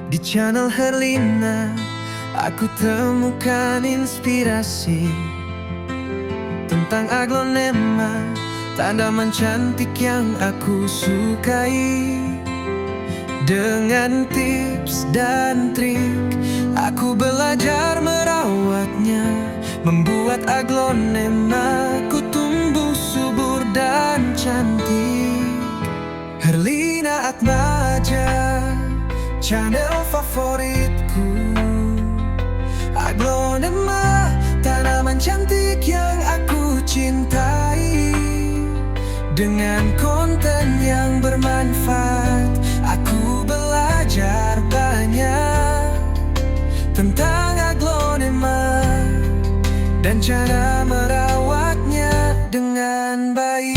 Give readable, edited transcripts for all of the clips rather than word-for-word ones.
Di channel Herlina aku temukan inspirasi tentang aglonema, tanaman cantik yang aku sukai. Dengan tips dan trik aku belajar merawatnya, membuat aglonema ku tumbuh subur dan cantik. Herlina Atmaja, channel favoritku. Aglonema, tanaman cantik yang aku cintai. Dengan konten yang bermanfaat, aku belajar banyak tentang aglonema dan cara merawatnya dengan baik.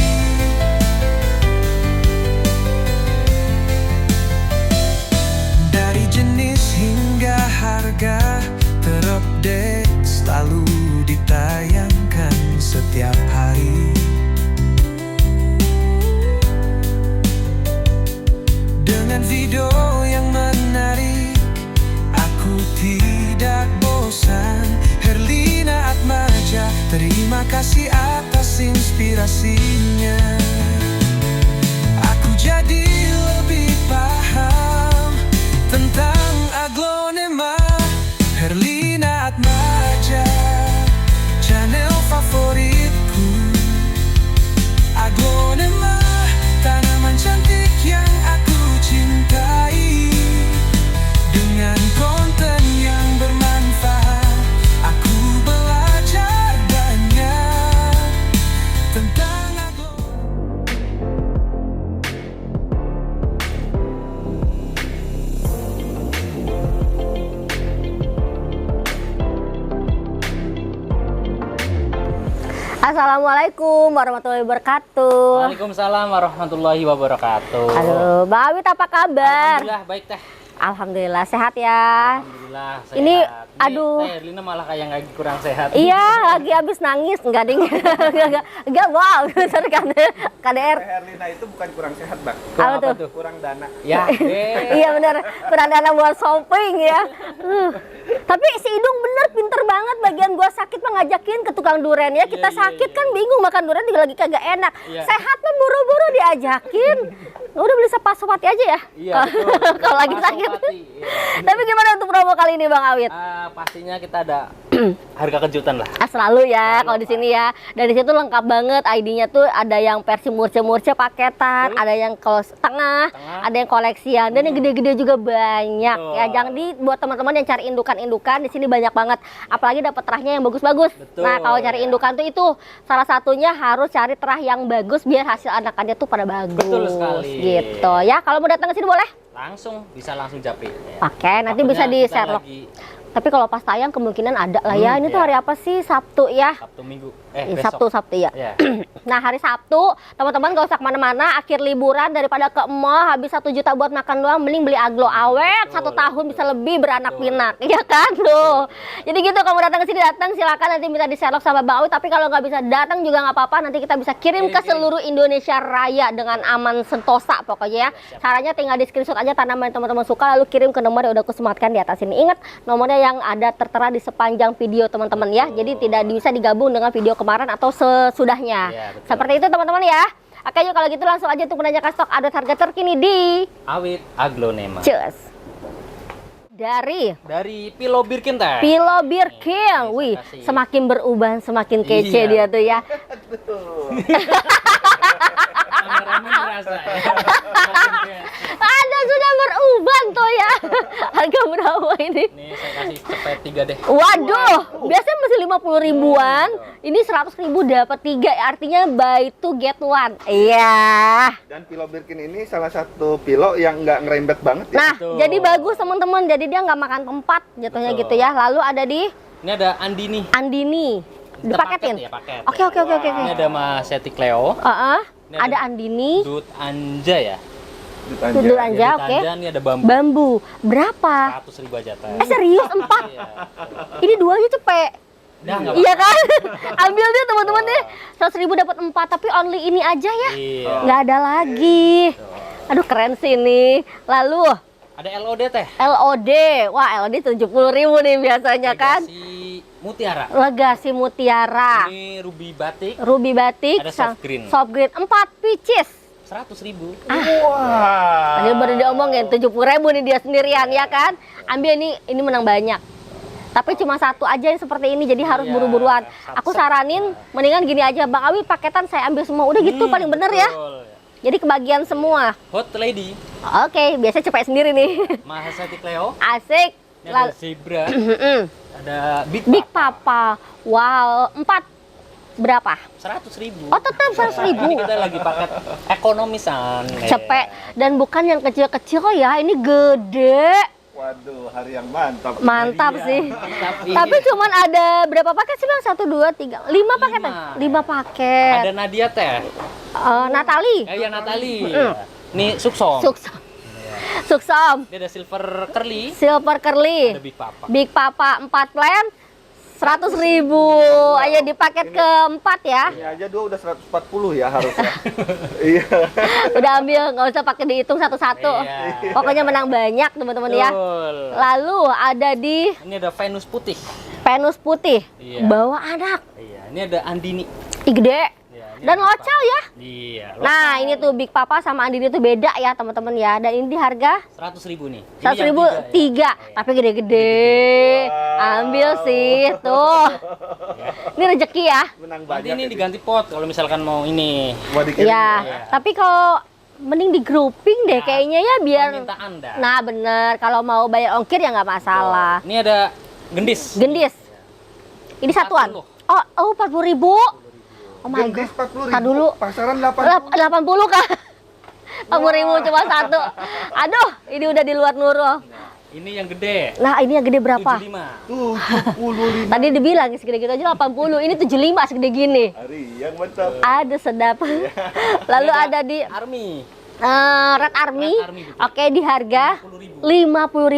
Dari jenis hingga harga terupdate, selalu ditayangkan setiap hari. Dengan video yang menarik, aku tidak bosan. Herlina Atmaja, terima kasih atas inspirasinya. Aku jadi lebih paham tentang aglonema. Herlina Atmaja, channel favoritku. Aglonema, tanaman cantik yang aku cintai. Dengan konten yang bermanfaat, aku belajar banyak tentang Assalamualaikum warahmatullahi wabarakatuh. Waalaikumsalam warahmatullahi wabarakatuh. Halo, Mbak Awit, apa kabar? Alhamdulillah baik teh. Alhamdulillah sehat ya. Alhamdulillah sehat. Ini, aduh. Teh Herlina malah kayak lagi kurang sehat. Iya, lagi habis nangis, enggak ding. Enggak, wow, sorry KDR. Herlina itu bukan kurang sehat, Bang. Apa tuh? Kurang dana. Ya. Iya benar, kurang dana buat shopping ya. Tapi si Idung bener pinter banget, bagian gua sakit mah ngajakin ke tukang duren ya. Kita sakit kan bingung makan duren juga lagi kagak enak. Iya. Sehat mah buru-buru diajakin. Udah beli sepasopati aja ya. Iya. Kalau lagi sakit. Iya. Tapi gimana untuk promo kali ini Bang Awit? Pastinya kita ada harga kejutan lah. Selalu ya kalau di sini ya. Dan di situ lengkap banget, ID-nya tuh ada yang versi murce-murce paketan, ada yang kalau tengah, ada yang koleksian, dan yang gede-gede juga banyak. Ya, jangan buat teman-teman yang cari indukan-indukan, di sini banyak banget. Apalagi dapat terahnya yang bagus-bagus. Nah, kalau cari indukan tuh itu salah satunya harus cari terah yang bagus biar hasil anakannya tuh pada bagus. Betul sekali. Gitu ya. Kalau mau datang ke sini boleh? Bisa langsung japri. Oke, nanti bisa di Sherlock. Tapi kalau pas tayang kemungkinan ada lah ya. Ini tuh hari apa sih? Sabtu ya? Sabtu Minggu. Sabtu ya. Ya. Nah, hari Sabtu teman-teman gak usah kemana-mana, akhir liburan, daripada ke mall habis 1 juta buat makan doang, mending beli aglo awet 1 tahun bisa lebih beranak pinak, ya kan tuh. Jadi gitu, kamu datang ke sini, datang silakan, nanti minta di Sherlock sama Bang Awit. Tapi kalau nggak bisa datang juga nggak apa-apa, nanti kita bisa kirim ke seluruh Indonesia Raya dengan aman sentosa pokoknya ya. Caranya tinggal di screenshot aja tanaman yang teman-teman suka, lalu kirim ke nomor yang udah aku sematkan di atas ini. Ingat, nomornya yang ada tertera di sepanjang video teman-teman ya. Jadi tidak bisa digabung dengan video kemarin atau sesudahnya. Ya, seperti itu teman-teman ya. Oke, yuk kalau gitu langsung aja untuk menanyakan stok update harga terkini di Awit Aglonema. Cus. Dari Pilo Birkin teh. Pilo Birkin. Wih, semakin berubah semakin kece dia tuh ya. Kameramen merasa ya. Ada sudah berubah tuh ya. Harga berapa ini? Nih saya kasih cepet 3 deh. Waduh, biasanya masih 50 ribuan. Ini 100 ribu dapat 3, artinya buy to get one. Iya. Dan Pilo Birkin ini salah satu pilo yang nggak ngerembet banget ya. Nah, jadi bagus teman-teman. Jadi dia nggak makan tempat jatuhnya gitu ya. Lalu ada di Ini ada Andini. Dipaketin. Ya, paket. Oke. Ini ada Mas Seti Cleo. Ini ada Andini. Dut Anja ya. Duduk aja, oke. Ini ada bambu. Bambu. Berapa? 100.000 aja teh. Serius 4? Iya. Ini 2 aja cepet. Dah, nggak Iya kan? Ambil deh teman-teman deh. 100.000 dapat 4, tapi only ini aja ya. Iya. Nggak ada lagi. Aduh, keren sih ini. Lalu Ada LOD teh. LOD. Wah, LOD 70.000 nih biasanya kan. Legasi Mutiara. Legasi Mutiara. Ini ruby batik. Ruby batik. Ada soft green. Soft green 4 pieces. 100.000. Wah. Tadi baru diomongin 70.000 nih dia sendirian ya kan. Ambil ini menang banyak. Tapi cuma satu aja yang seperti ini, jadi harus Iya, buru-buruan. Aku saranin mendingan gini aja, Bang Awi paketan saya ambil semua. Udah gitu paling bener ya. Betul. Jadi kebagian semua. Hot Lady. Oke, biasanya cepet sendiri nih. Maserati Cleo. Asik. Ini ada zebra. Ada Big, Big Papa. Papa. Wow, 4 berapa? 100.000. Oh, tetap 100.000. Ini kita lagi paket ekonomisan. Cepet. Dan bukan yang kecil-kecil kok ya, ini gede. Waduh, hari yang mantap. Mantap Iya, sih. mantap. Tapi cuman ada berapa paket sih Bang? 1, 2, 3, 5 paket. 5 paket. Ada Nadia teh. Natali. Kayak Natali. Ini Suksom. Suksom. Suksom. Ini ada Silver Curly. Silver Curly. Ada Big Papa. Big Papa 4 plan 100.000. Ayo di paket keempat ya. Ini aja dua udah 140 ya harusnya. Iya. Udah ambil, nggak usah pakai dihitung satu-satu. Iya. Pokoknya menang banyak teman-teman ya. Betul. Lalu ada di Ini ada Venus putih. Venus putih. Iya. Bawa anak. Iya, ini ada Andini. Ih, gede. Iya, ini Dan ada Big local ya. Papa. Iya. Nah, ini tuh Big Papa sama Andini tuh beda ya teman-teman ya. Dan ini di harga 100.000 nih. Ini 100.000 yang 3, tiga, ya. tapi gede-gede. Ambil sih tuh. Ini rezeki ya. Menang Nanti banyak. ini itu. diganti pot kalau misalkan mau ini. Buat dikirim. Ya, Iya. tapi kalau mending di grouping deh Nah, kayaknya ya biar. Permintaan dah. Nah bener, kalau mau bayar ongkir ya nggak masalah. Ini ada gendis. Gendis. Ini satuan. 40. Oh 40.000. Oh my Gendis god. 40.000. Tar dulu. Pasaran 80. 80 kan? 40.000 cuma satu. Aduh, ini udah di luar Nurul. Ini yang gede. Nah ini yang gede berapa? 75. 75 Tadi dibilang segede gitu aja 80. Ini 75 segede gini. hari yang mantap. Ada sedap. Lalu ada di Army. Red Army. Red Army, betul. Oke, di harga 50.000.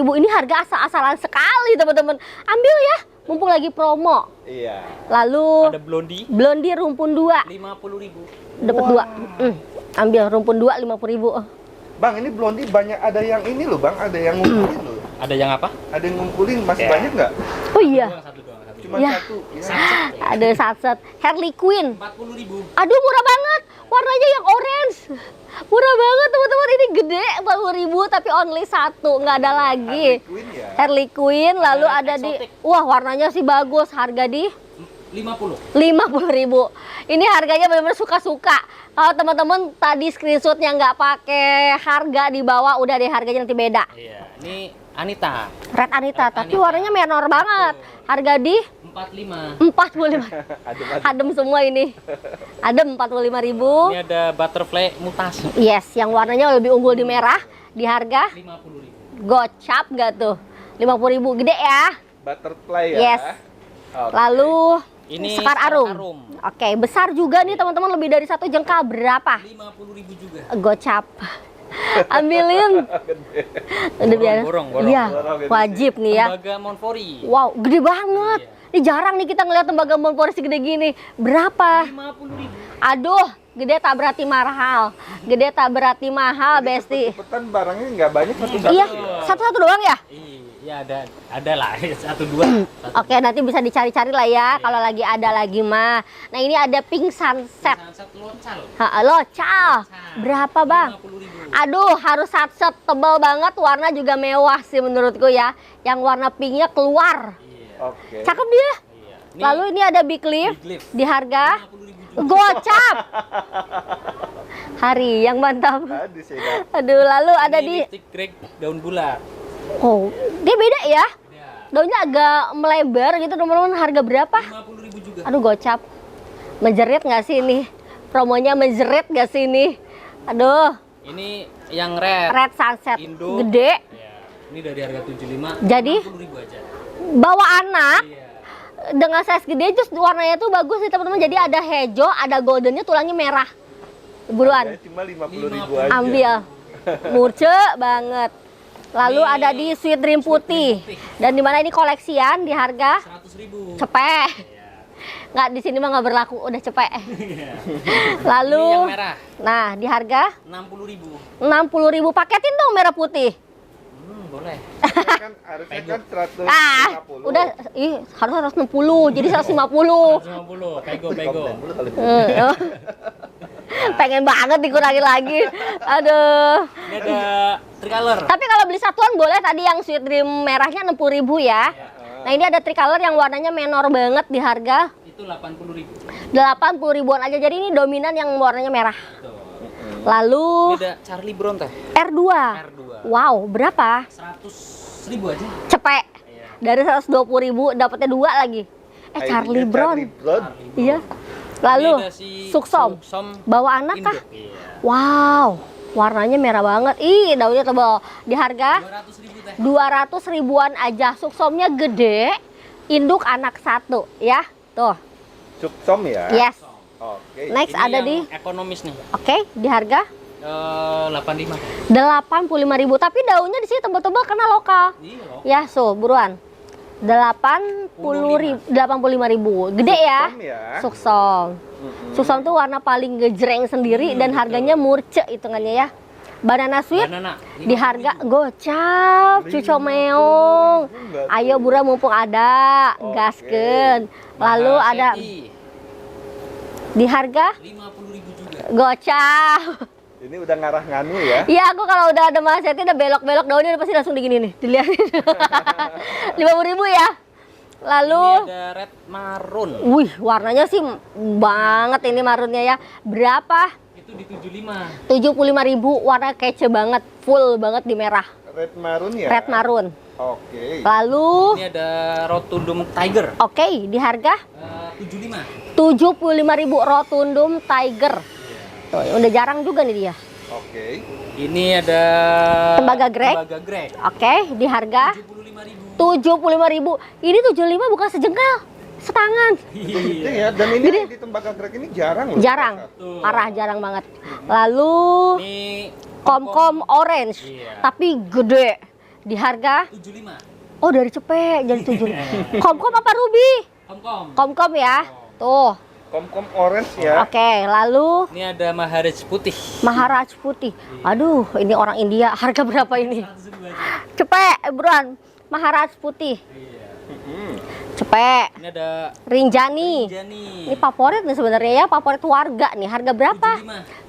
50.000. Ini harga asal-asalan sekali, teman-teman. Ambil ya, mumpung lagi promo. Iya. Lalu Ada Blondie. Blondie rumpun 2. 50.000. Dapat 2. Ambil rumpun 2 50.000. Bang, ini Blondie banyak ada yang ini loh, Bang, ada yang ngumpulin loh. Ada yang apa? Ada yang ngumpulin masih Ya. banyak nggak? Oh iya, Satu doang. Cuma Ya. satu. Ya. ada satset Harley Quinn. 40.000. Aduh, murah banget. Warnanya yang orange. Murah banget, teman-teman. Ini gede 40.000 tapi only satu, nggak ada lagi. Harley Quinn ya. Harley Quinn, lalu Ada ada di exotic. wah, warnanya sih bagus. Harga di 50. 50.000. Ini harganya benar-benar suka-suka. Kalau teman-teman tadi screenshotnya nggak pakai harga di bawah, udah deh harganya nanti beda. Iya, ini Anita. Red Anita, Red tapi Anita. warnanya menor banget. Harga di 45. 45. Ada Adem semua ini. Adem 45.000. Ini ada butterfly mutasi. Yes, yang warnanya lebih unggul di merah. Di harga 50.000. gocap nggak tuh? 50.000, gede ya. butterfly ya. Yes. Oke. Lalu Ini Sekar Arum. Oke, besar juga nih teman-teman, lebih dari 1 jengkal. Berapa? 50.000 juga. Gocap. Ambilin. Udah biasa. Borong. Iya, Borong, wajib nih ya. Tembaga Monfori. Wow, gede banget. Ini jarang nih kita ngeliat tembaga Monfori segede gini. Berapa? 50.000. Aduh, gede tak berarti mahal. Gede tak berarti mahal, Besti. Cepetan barangnya nggak banyak satu-satu Iya, ya. satu-satu doang ya? Iya, ada lah 1-2. Oke, nanti bisa dicari-cari lah ya kalau lagi ada lagi mah. Nah, ini ada pink sunset. Sunset loncal. Local. Berapa, Bang? 50.000. Aduh, harus sunset tebal banget, warna juga mewah sih menurutku ya. Yang warna pinknya keluar. Iya. Oke. Cakep dia. Iya. Lalu ini ada Big Leaf Big Leaf. di harga 50.000 juga. gocap. Hari yang mantap. Aduh, saya dapat. Aduh, lalu ada Ini di lipstick Greg daun bulat. oh, dia beda ya. Ya, Daunnya agak melebar gitu, teman-teman. Harga berapa? 50.000 juga. Aduh, gocap. Menjerit nggak sih ini? Promonya menjerit nggak sih ini? Aduh, Ini yang red. red sunset. Indo. Gede. Ya, ini dari harga 75. Jadi? 50.000 aja. Bawa anak Iya. dengan size gede, terus warnanya tuh bagus sih teman-teman. Jadi ada hijau, ada goldennya, tulangnya merah. Buruan, Ya, cuma 50.000 aja. ambil. Murce banget. Lalu Ini ada di Sweet Dream putih. Dan di mana ini koleksian di harga 100.000. cepet. Iya. Nggak, di sini mah nggak berlaku, udah cepet. Iya. Lalu, Ini yang merah. nah di harga 60.000. 60.000. Paketin dong merah putih. Boleh. Harusnya kan 150. Udah harus 160 jadi 150. 150. Pego. Pengen banget dikurangin lagi. Aduh. Ini ada tricolor. Tapi kalau beli satuan boleh, tadi yang Sweet Dream merahnya 60.000 ya. Nah, ini ada tricolor yang warnanya menor banget di harga Itu 80.000. 80 ribuan aja. Jadi ini dominan yang warnanya merah. Lalu Ini ada Charlie Brown teh. R2. Wow, berapa? 100.000 aja. Cepet. Dari 120.000 dapatnya 2 lagi. Charlie Brown. Iya. Lalu Ini ada si Suksom. Bawa anak kah? Induk. Iya. Wow, warnanya merah banget. Ih, daunnya tebal. Di harga 200.000 teh. 200 ribuan aja. Suksomnya gede, induk anak 1 ya. Tuh. Suksom ya? Yes. Oke. Next Ini ada yang di ekonomis nih. Oke, di harga 85. 85.000. Tapi daunnya di sini tebal-tebal karena lokal. Iya loh. Ya, so, buruan. 85.000. Gede ya. Suksom ya? Suksom. Suksom tuh warna paling gejreng sendiri dan harganya murce hitungannya ya. Banana sweet Banana. di harga gocap, cuco meong. Ayo Bura mumpung ada, gaskeun. Lalu ada di harga 50.000 juga. gocap. Ini udah ngarah nganu ya? Iya, aku kalau udah ada Mas Seti udah belok-belok daunnya udah pasti langsung digini nih, dilihatin. 50.000 ya. Lalu Ini ada red maroon. wih, warnanya sih banget ini marunnya ya. Berapa? Itu di 75. 75.000, warna kece banget, full banget di merah. Red maroon ya? Red marun. Oke. Lalu Ini ada rotundum tiger. oke, di harga 75. 75.000 Rotundum Tiger. Tuh, udah jarang juga nih dia. Oke. Ini ada Tembaga grek. Oke, di harga 75.000. 75.000. Ini 75 bukan sejengkal, setangan. Itu ya, dan ini di tembaga grek ini jarang loh. Jarang. Tuh. Parah jarang banget. Lalu Ini Komkom orange, Iya. tapi gede. Di harga 75. oh dari cepet jadi 7. Komkom apa ruby? Komkom. Komkom ya. Tuh. Komkom orange ya. Oke, lalu Ini ada Maharaj putih. Maharaj putih. Aduh, ini orang India. Harga berapa ini? 100.000 aja. Cepet, buruan. Maharaj putih. Iya. Cepet. Ini ada Rinjani. Jani. Ini favorit nih sebenarnya ya, favorit warga nih. Harga berapa?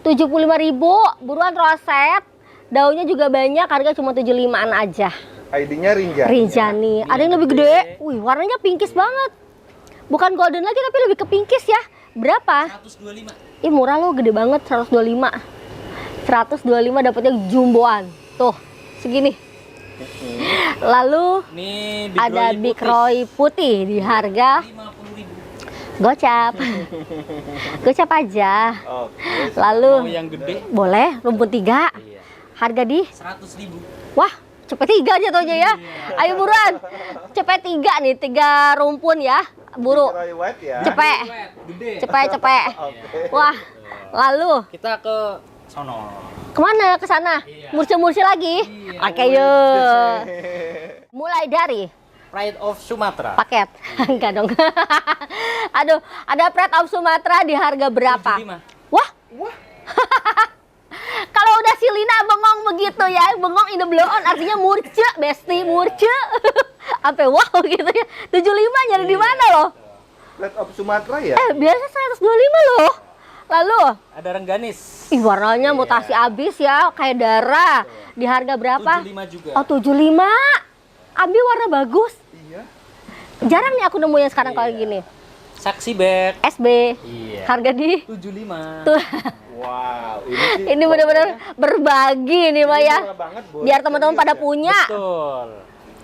75.000. Buruan roset. Daunnya juga banyak, harga cuma 75-an aja. ID-nya Rinjani. Rinjani. Ada yang lebih gede. Wih, warnanya pinkis banget. Bukan golden lagi tapi lebih ke pinkis ya. Berapa? 125. Ih, murah loh, gede banget, 125. 125 dapatnya jumboan. Tuh, segini. Lalu Ini ada Big Roy putih di harga 50.000. gocap. Gocap aja. Oke. Lalu Mau yang gede? boleh rumput 3. Iya. Harga di 100.000. wah, cepet 3 jatuhnya ya. Ayo buruan. Cepet 3 nih, 3 rumpun ya. Buru. Big Roy white ya. Cepet. Gede. Cepet. Oke. Wah. Lalu Kita ke sono. kemana? Ke sana? Iya. Murci-murci lagi? Iya. Oke, yuk. Mulai dari Pride of Sumatera. paket. Enggak dong. Aduh, ada Pride of Sumatera di harga berapa? 75. Wah. Kalau udah si Lina bengong begitu ya, bengong in the blow on artinya murce, besti murce. Sampai wow gitu ya. 75 nyari di mana loh? Red of Sumatera ya? Biasa 125 loh. Lalu, Ada rengganis. ih warnanya mutasi abis ya, kayak darah. Di harga berapa? 75 juga. Oh, 75. Abi warna bagus. Iya. Jarang nih aku nemu yang sekarang kayak gini. Saksi bag. SB. Iya. Harga di 75. tuh. Wow, ini sih Ini benar-benar berbagi nih, Mbak ya. murah banget, Bu. Biar teman-teman pada Serius ya? punya. Betul.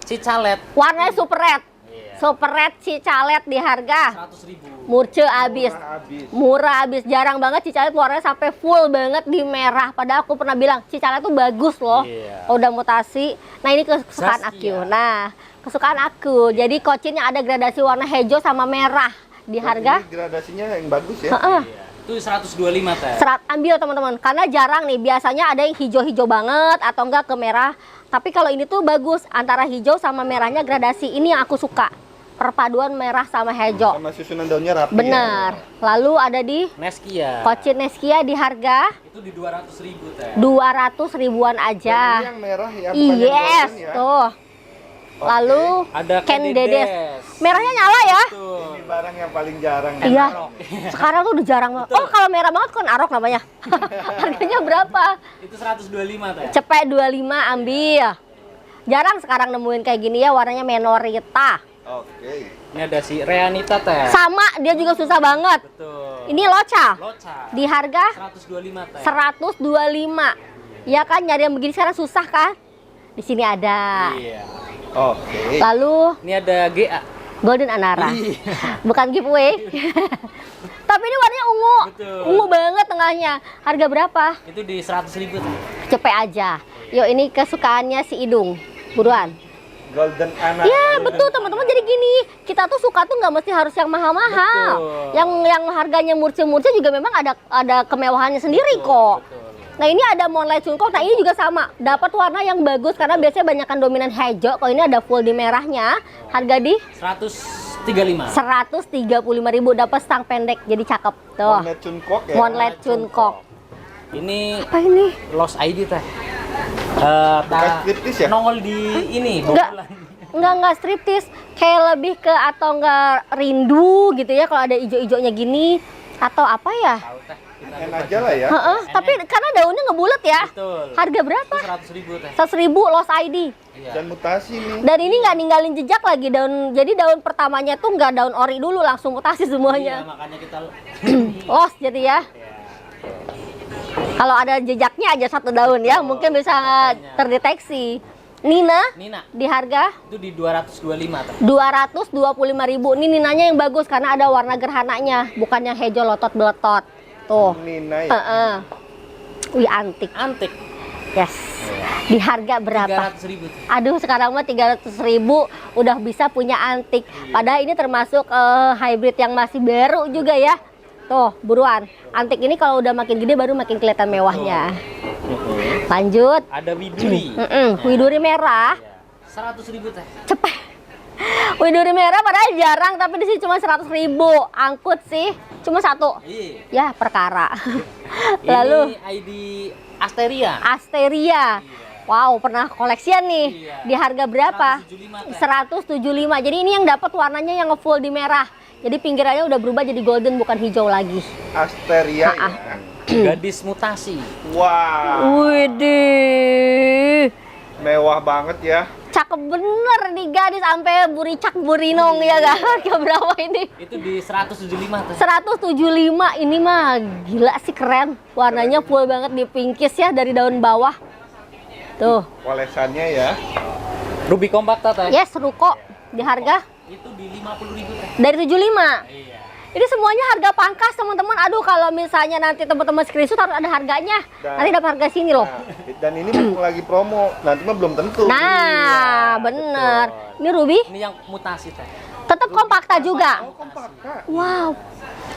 Cicalet. Warnanya super red. Iya. Super red cicalet di harga 100.000. murce abis. Murah habis. Murah abis, jarang banget cicalet warnanya sampai full banget di merah. Padahal aku pernah bilang cicalet tuh bagus loh. Iya. Udah mutasi. Nah, ini kesukaan Zaskia. aku. Nah, kesukaan aku. Jadi kocinnya ada gradasi warna hijau sama merah di harga. Ini gradasinya yang bagus ya. Heeh. Iya. Itu 125 teh. Serat ambil teman-teman, karena jarang nih, biasanya ada yang hijau-hijau banget atau enggak ke merah. Tapi kalau ini tuh bagus, antara hijau sama merahnya gradasi, ini yang aku suka. perpaduan merah sama hijau. Sama susunan daunnya rapi. Bener. Lalu ada di Neskia. Cochin Neskia di harga Itu di 200.000 teh. 200 ribuan Dan aja. ini yang merah ya, bukan yang Yes, golden ya. tuh. Oke. Lalu Ada Ken Ken Dedes. Dedes. Merahnya nyala ya? Betul. Ini barang yang paling jarang. Iya. Arok. Sekarang tuh udah jarang banget. Oh, kalau merah banget kan Arok namanya. Harganya berapa? Itu 125 teh. Cepet 25 ambil. Jarang sekarang nemuin kayak gini ya, warnanya menorita. Oke. Ini ada si Reanita teh. Sama, dia juga susah banget. Betul. Ini loca. Loca. Di harga 125 teh. 125. Ya kan, nyari yang begini sekarang susah kan? Di sini ada. Iya. Oke. Lalu Ini ada GA. Golden Anara. Iya. Bukan giveaway. Tapi ini warnanya ungu. Betul. Ungu banget tengahnya. Harga berapa? Itu di 100.000 teh. Cepet aja. Yuk, ini kesukaannya si Idung. Buruan. Golden Anna. Ya betul teman-teman, jadi gini, kita tuh suka tuh nggak mesti harus yang mahal-mahal. Betul. Yang harganya murce-murce juga memang ada kemewahannya sendiri kok. Betul. Nah ini ada Moonlight Chungkok, nah ini juga sama, dapat warna yang bagus karena biasanya banyakkan dominan hijau. Kalau ini ada full di merahnya, harga di 135. 135.000, dapat stang pendek, jadi cakep tuh. Moonlight Chungkok ya. Moonlight Chungkok. Ini Apa ini? Lost ID teh. Bukan striptis ya? Nongol di ini Enggak striptis, kayak lebih ke atau enggak rindu gitu ya kalau ada ijo-ijonya gini atau apa ya? Tahu teh. Kita En lupa. aja lah ya. Heeh, tapi karena daunnya ngebulet ya. Betul. Harga berapa? Itu 100.000 teh. 100.000 Lost ID. Iya. Dan mutasi nih. Dan ini nggak ninggalin jejak lagi daun. Jadi daun pertamanya tuh nggak daun ori dulu, langsung mutasi Iya, semuanya. makanya kita Lost jadi ya. Kalau ada jejaknya aja satu daun ya, mungkin bisa terdeteksi. Nina Nina di harga itu di 225 teh. 225.000. Ini Ninanya yang bagus karena ada warna gerhananya, bukan yang hijau lotot-belotot. Tuh. Nina ya. Heeh. Wih, antik. Antik. Yes. Di harga berapa? 300.000 teh. Aduh, sekarang mah 300.000 udah bisa punya antik. Padahal ini termasuk hybrid yang masih baru juga ya. Tuh, buruan. Antik ini kalau udah makin gede baru makin kelihatan mewahnya. Lanjut. Ada Widuri. Widuri merah. 100.000 teh. Cepet. Widuri merah padahal jarang, tapi di sini cuma 100.000. Angkut sih cuma satu. Iya. Ya, perkara. Lalu Ini ID Asteria. Asteria. Wow, pernah koleksian nih. Iya. Di harga berapa? 175 teh. 175. Jadi ini yang dapat warnanya yang full di merah. Jadi pinggirannya udah berubah jadi golden, bukan hijau lagi. Asteria ya. Gadis mutasi. Wow. Widih. Mewah banget ya. Cakep bener nih gadis, sampai buricak burinong ya kan? Harga berapa ini? Itu di 175 teh. 175. Ini mah gila sih, keren. Warnanya full banget di pinkies ya dari daun bawah. Tuh. Olesannya ya. Ruby kompakta teh. Yes, ruko. Di harga Itu di 50.000 teh. dari 75. Iya. Ini semuanya harga pangkas teman-teman. Aduh, kalau misalnya nanti teman-teman screenshot harus ada harganya. Nanti dapat harga sini loh. Nah, dan ini mumpung lagi promo, nanti mah belum tentu. Nah, bener. Ini Ruby Ini yang mutasi teh. tetap kompakta juga. Oh, kompakta. Wow.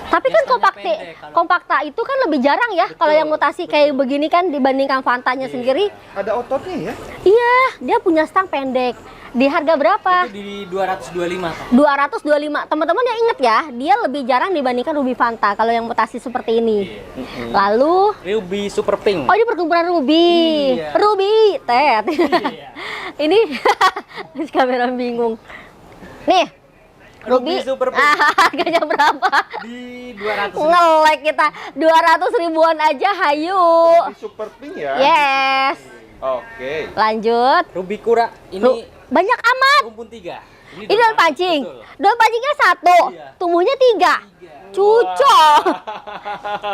Tapi kan Biasanya kompakta, pendek kalau- kompakta itu kan lebih jarang ya kalau yang mutasi kayak begini kan dibandingkan Fantanya sendiri. Ada ototnya ya. Iya, dia punya stang pendek. Di harga berapa? Itu di 225 teh. 225. Teman-teman yang inget ya, dia lebih jarang dibandingkan Ruby Fanta kalau yang mutasi seperti ini. Lalu Ruby Super Pink. oh, ini perkumpulan Ruby. Iya. Ruby, Tet. Iya. Ini kamera bingung. Nih, Ruby, Ruby Super Pink. harganya berapa? Di 200.000. Nge-like kita 200 ribuan aja, hayu. Ini super pink ya. Yes. Oke. Lanjut. Ruby Kura ini Banyak amat. rumpun 3. Ini daun pancing. Betul. Daun pancingnya 1, Iya. tumbuhnya 3. Cucok.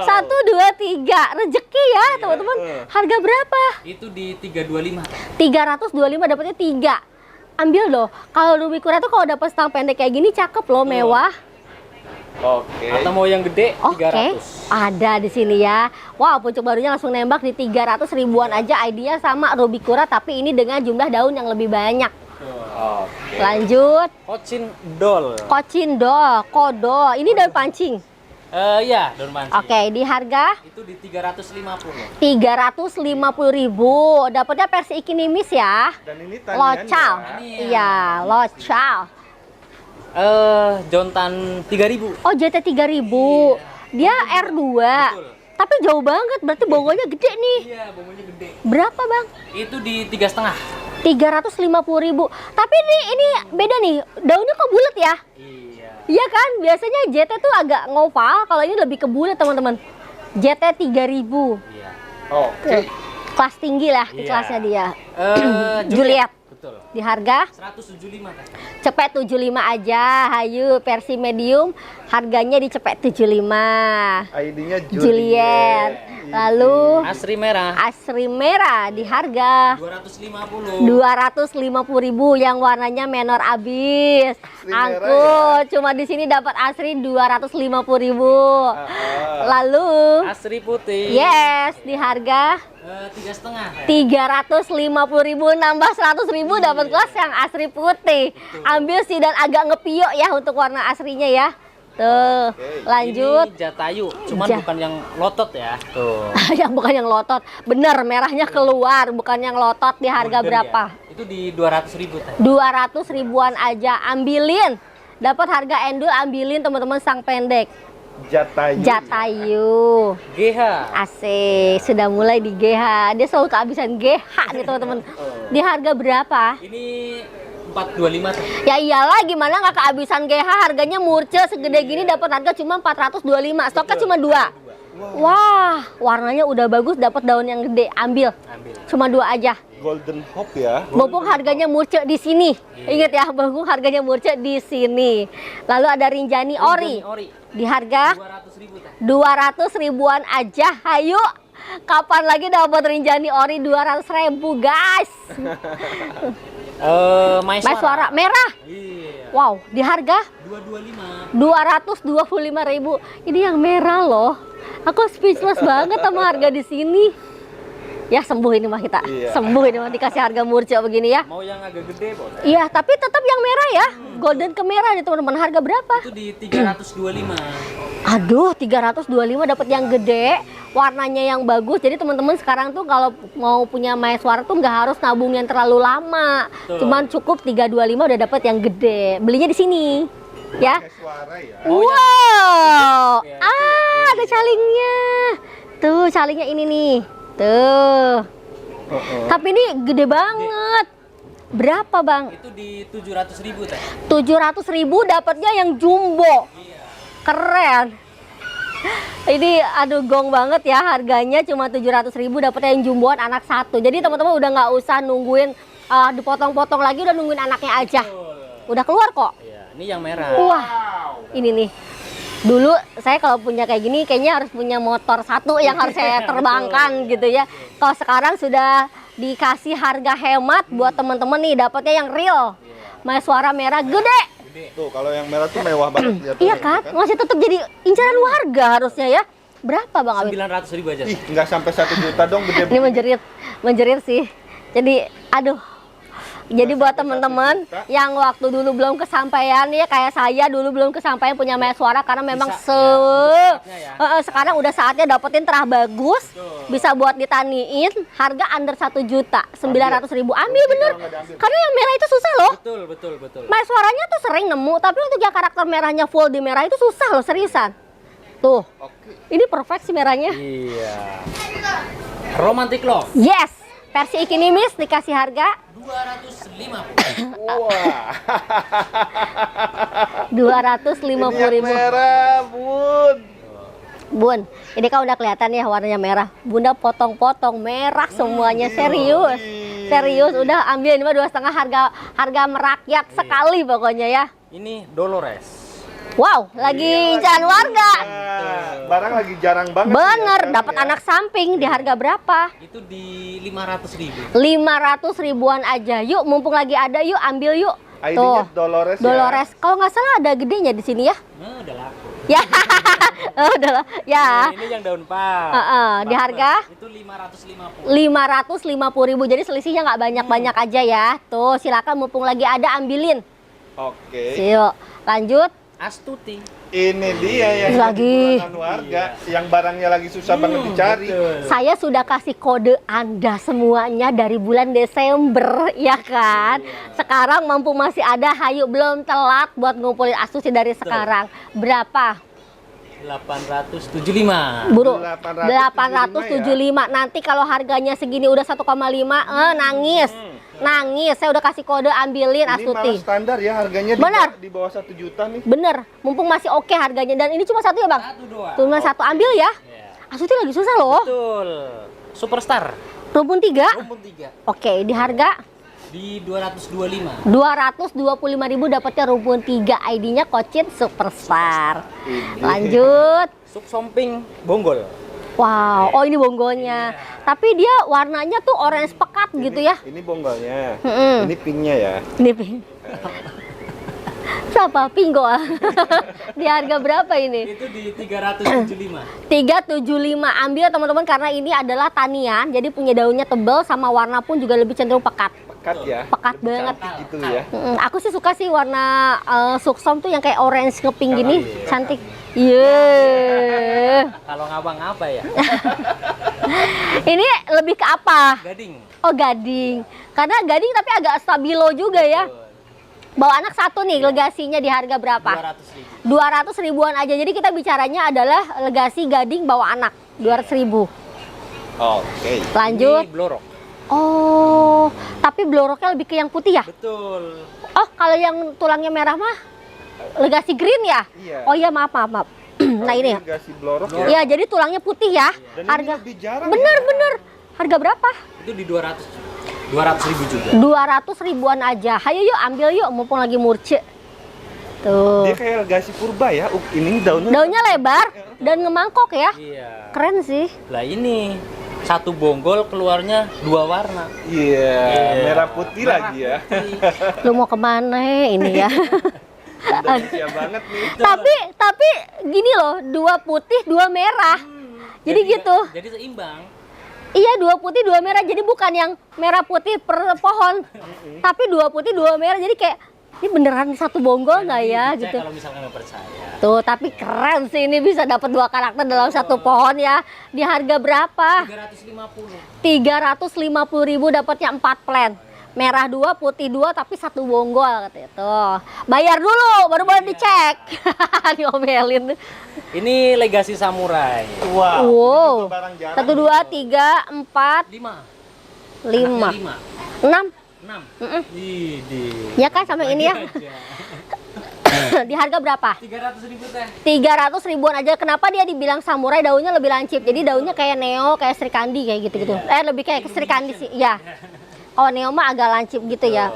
1, 2, 3. Rezeki ya, teman-teman. Harga berapa? Itu di 325 teh. 325, dapatnya 3. Ambil loh. Kalau Ruby Kura tuh kalau dapat stang pendek kayak gini cakep loh, mewah. Oke. Atau mau yang gede Oke, 300. ada di sini ya. Wow, pucuk barunya langsung nembak di 300 ribuan aja. Idenya sama Ruby Kura, tapi ini dengan jumlah daun yang lebih banyak. Oke. Lanjut, Kocin Doll. Kocindo, Kodo. Ini daun pancing. Ya, daun pancing. Oke, di harga Itu di 350. 350.000. Dapatnya versi ikinimis ya. Dan ini tanian Local. ya. Ini ya. Iya, local. Jontan 3000. Oh, JT 3000. Dia R2. Betul. Tapi jauh banget, berarti bonggolnya gede nih. Iya, bumbunya gede. Berapa, Bang? Itu di 3,5. 350.000. Tapi ini beda nih. Daunnya kok bulat ya? Iya. Iya kan? Biasanya JT tuh agak ngoval, kalau ini lebih ke bulat, teman-teman. JT 3000. Iya. Oke. Kelas tinggi lah, Iya. kelasnya dia. Juliet. Betul. Di harga 175 kan. cepet 75 aja. Hayu versi medium, harganya di cepet 75. ID-nya Juliet. Lalu Asri merah Asri merah di harga 250. 250.000 yang warnanya menor abis. Asri merah Angkut cuma di sini dapat asri 250.000. Lalu Asri putih. yes di harga 3,5. 350.000 nambah 100.000 dapat kelas yang asri putih. Ambil sih dan agak ngepiyok ya untuk warna asrinya ya. Tuh, lanjut. Ini Jatayu, cuman Ja- bukan yang lotot ya. Tuh. Yang bukan yang lotot. Bener, merahnya keluar, bukan yang lotot. Di harga Golden berapa? ya. Itu di 200.000 teh. 200 ribuan aja, ambilin. Dapat harga endul, ambilin teman-teman sang pendek. Jatayu. Jatayu. GH. Asik, sudah mulai di GH. Dia selalu kehabisan GH nih teman-teman. Di harga berapa? Ini 425 teh. Ya iyalah, gimana nggak kehabisan GH? Harganya murce segede gini, dapat harga cuma 425. Stoknya cuma 2. Wah, warnanya udah bagus, dapat daun yang gede. Ambil. Ambil. Cuma 2 aja. Golden Hope ya. Bopong harganya murce di sini. Ingat ya, bopong harganya murce di sini. Lalu ada Rinjani Ori. Ori. Di harga 200.000 teh. 200 ribuan aja. Hayu. Kapan lagi dapat Rinjani Ori 200.000, guys? Maiswara merah. Iya. Wow, di harga 225. 225.000. Ini yang merah loh. Aku speechless banget sama harga di sini. Ya sembuh ini mah kita. Iya. Sembuh ini mah dikasih harga murce begini ya. Mau yang agak gede, boleh. Iya, tapi tetap yang merah ya. Golden ke merah nih teman-teman. Harga berapa? Itu di 325. Aduh, 325 dapat yang gede, warnanya yang bagus. Jadi teman-teman sekarang tuh kalau mau punya Maeswara tuh nggak harus nabung yang terlalu lama. Betul. Cuman cukup 325 udah dapat yang gede. Belinya di sini. Ya. Suara ya. Wow. Oke, Ada calingnya. Tuh, calingnya ini nih. Tuh. Tapi ini gede banget. Berapa, Bang? Itu di 700.000 teh. 700.000 dapatnya yang jumbo. Keren. Ini aduh gong banget ya, harganya cuma 700.000 dapatnya yang jumboan anak satu. Jadi teman-teman udah nggak usah nungguin dipotong-potong lagi, udah nungguin anaknya aja. Udah keluar kok. Iya, ini yang merah. Wah, ini nih. Dulu saya kalau punya kayak gini kayaknya harus punya motor satu yang harus saya terbangkan gitu ya. Kalau sekarang sudah dikasih harga hemat buat teman-teman nih, dapatnya yang real. Maeswara merah gede. Tuh, kalau yang merah tuh mewah banget lihat. Iya kan? Masih tetap jadi incaran warga harusnya ya. Berapa Bang Awit? 900.000 aja. Ih, nggak sampai 1 juta dong gede. Ini menjerit sih. Jadi aduh. Jadi buat teman-teman yang waktu dulu belum kesampaian ya, kayak saya dulu belum kesampaian punya Maeswara karena memang sekarang udah saatnya dapetin terah bagus, bisa buat ditaniin, harga under 1 juta 900.000. Ambil bener, karena yang merah itu susah loh. Betul. Maeswaranya tuh sering nemu, tapi untuk yang karakter merahnya full di merah itu susah loh, seriusan. Tuh, ini perfect sih merahnya. Iya. Romantic Love. Yes, versi Ikinimis dikasih harga 250. Wah. 250.000. Ini yang merah, Bun. Bun, ini kan udah kelihatan ya warnanya merah. Bunda potong-potong merah semuanya, serius. Serius, udah ambil ini mah 2,5, harga merakyat sekali pokoknya ya. Ini Dolores. Wow, lagi incaran warga. Barang lagi jarang banget. Bener, ya, dapat anak samping di harga berapa? Itu di 500.000. 500 ribuan aja. Yuk, mumpung lagi ada, yuk ambil yuk. ID-nya Dolores. Dolores. Kalau nggak salah ada gedenya di sini ya. Nah, udah laku. Ya, udah lah. Ya. Nah, ini yang daun pak. Di harga? Itu 550. 550.000. Jadi selisihnya nggak banyak-banyak aja ya. Tuh, silakan mumpung lagi ada ambilin. Oke. Yuk, lanjut. Astuti. Ini dia yang Lagi. jadi warga, yang barangnya lagi susah banget dicari. Saya sudah kasih kode Anda semuanya dari bulan Desember, ya kan? Sekarang mampu masih ada, hayu belum telat buat ngumpulin asusi dari sekarang. Berapa? 875. Buru, 875 875. Nanti kalau harganya segini udah 1,5, nangis. Nangis. Saya udah kasih kode, ambilin Ini Astuti. malah standar ya, harganya Benar. di bawah 1 juta nih. Bener, mumpung masih oke harganya. Dan ini cuma satu ya bang? Satu doang. Cuma satu, ambil ya. Iya. Astuti lagi susah loh. Betul. Superstar. Rumpun 3. Rumpun 3 Oke, di harga di 225. 225.000 dapatnya rumpun 3. ID-nya Kocin Superstar. Ini. Lanjut. Suk somping bonggol. Wow, oh ini bonggonya. Tapi dia warnanya tuh orange pekat gitu ya. Ini bonggolnya. Mm-mm. Ini pinknya ya. Ini pink. Siapa? Pinggo. Di harga berapa ini? Itu di 375. 375. Ambil teman-teman karena ini adalah tanian, jadi punya daunnya tebal sama warna pun juga lebih cenderung pekat. Pekat ya. Pekat banget. Cantik gitu ya. Aku sih suka sih warna suksom tuh yang kayak orange ngepink gini, Iya. cantik. Iya. Kalau ngabang apa ya? Ini lebih ke apa? Gading. Oh gading. Karena gading tapi agak stabilo juga ya. Bawa anak satu nih, legasinya di harga berapa? 200.000. 200 ribuan aja. Jadi kita bicaranya adalah legasi gading bawa anak 200.000. Oke. Lanjut. Ini blorok. Oh, tapi bloroknya lebih ke yang putih ya? Betul. Oh, kalau yang tulangnya merah mah legasi green ya? Iya. Oh iya, maaf. Nah ini ya. Kasih blorok ya. Iya, jadi tulangnya putih ya. Dan ini Harga lebih jarang. bener. Harga berapa? Itu di 200.000 juga. 200 ribuan aja. Hayo yuk ambil yuk, mumpung lagi murce. Tuh. Dia kayak legasi purba ya. Ini daunnya. Daunnya lebar dan ngemangkok ya. Iya. Keren sih. Lah ini satu bonggol keluarnya 2 warna. Iya, Iya. merah putih lagi ya. Lu mau kemana ini ya? Indonesia banget nih. tapi gini loh, 2 putih 2 merah. Jadi gitu. Jadi seimbang. Iya, 2 putih 2 merah. Jadi bukan yang merah putih per pohon, tapi 2 putih 2 merah. Jadi kayak ini beneran satu bonggol nggak ya Dicek gitu. Kalau misalkan nggak percaya. Tuh, tapi keren sih ini bisa dapat 2 karakter dalam satu pohon ya. Di harga berapa? 350. 350.000 dapatnya 4 plant. Merah 2, putih 2, tapi satu bonggol katanya. Tuh. Bayar dulu baru boleh dicek. Diomelin. Ini legasi samurai. Wow. Wow. Ini barang jarang. 1 2 3 4 5. 5 5. 6. 6. Mm-mm. Idih. Ya kan sama ini ya. Aja. Di harga berapa? 300.000 teh. 300 ribuan aja. Kenapa dia dibilang samurai? Daunnya lebih lancip. Jadi daunnya kayak neo, kayak Sri Kandi kayak gitu-gitu. Lebih kayak Sri Kandi sih. Ya. Oh, neo mah agak lancip gitu ya.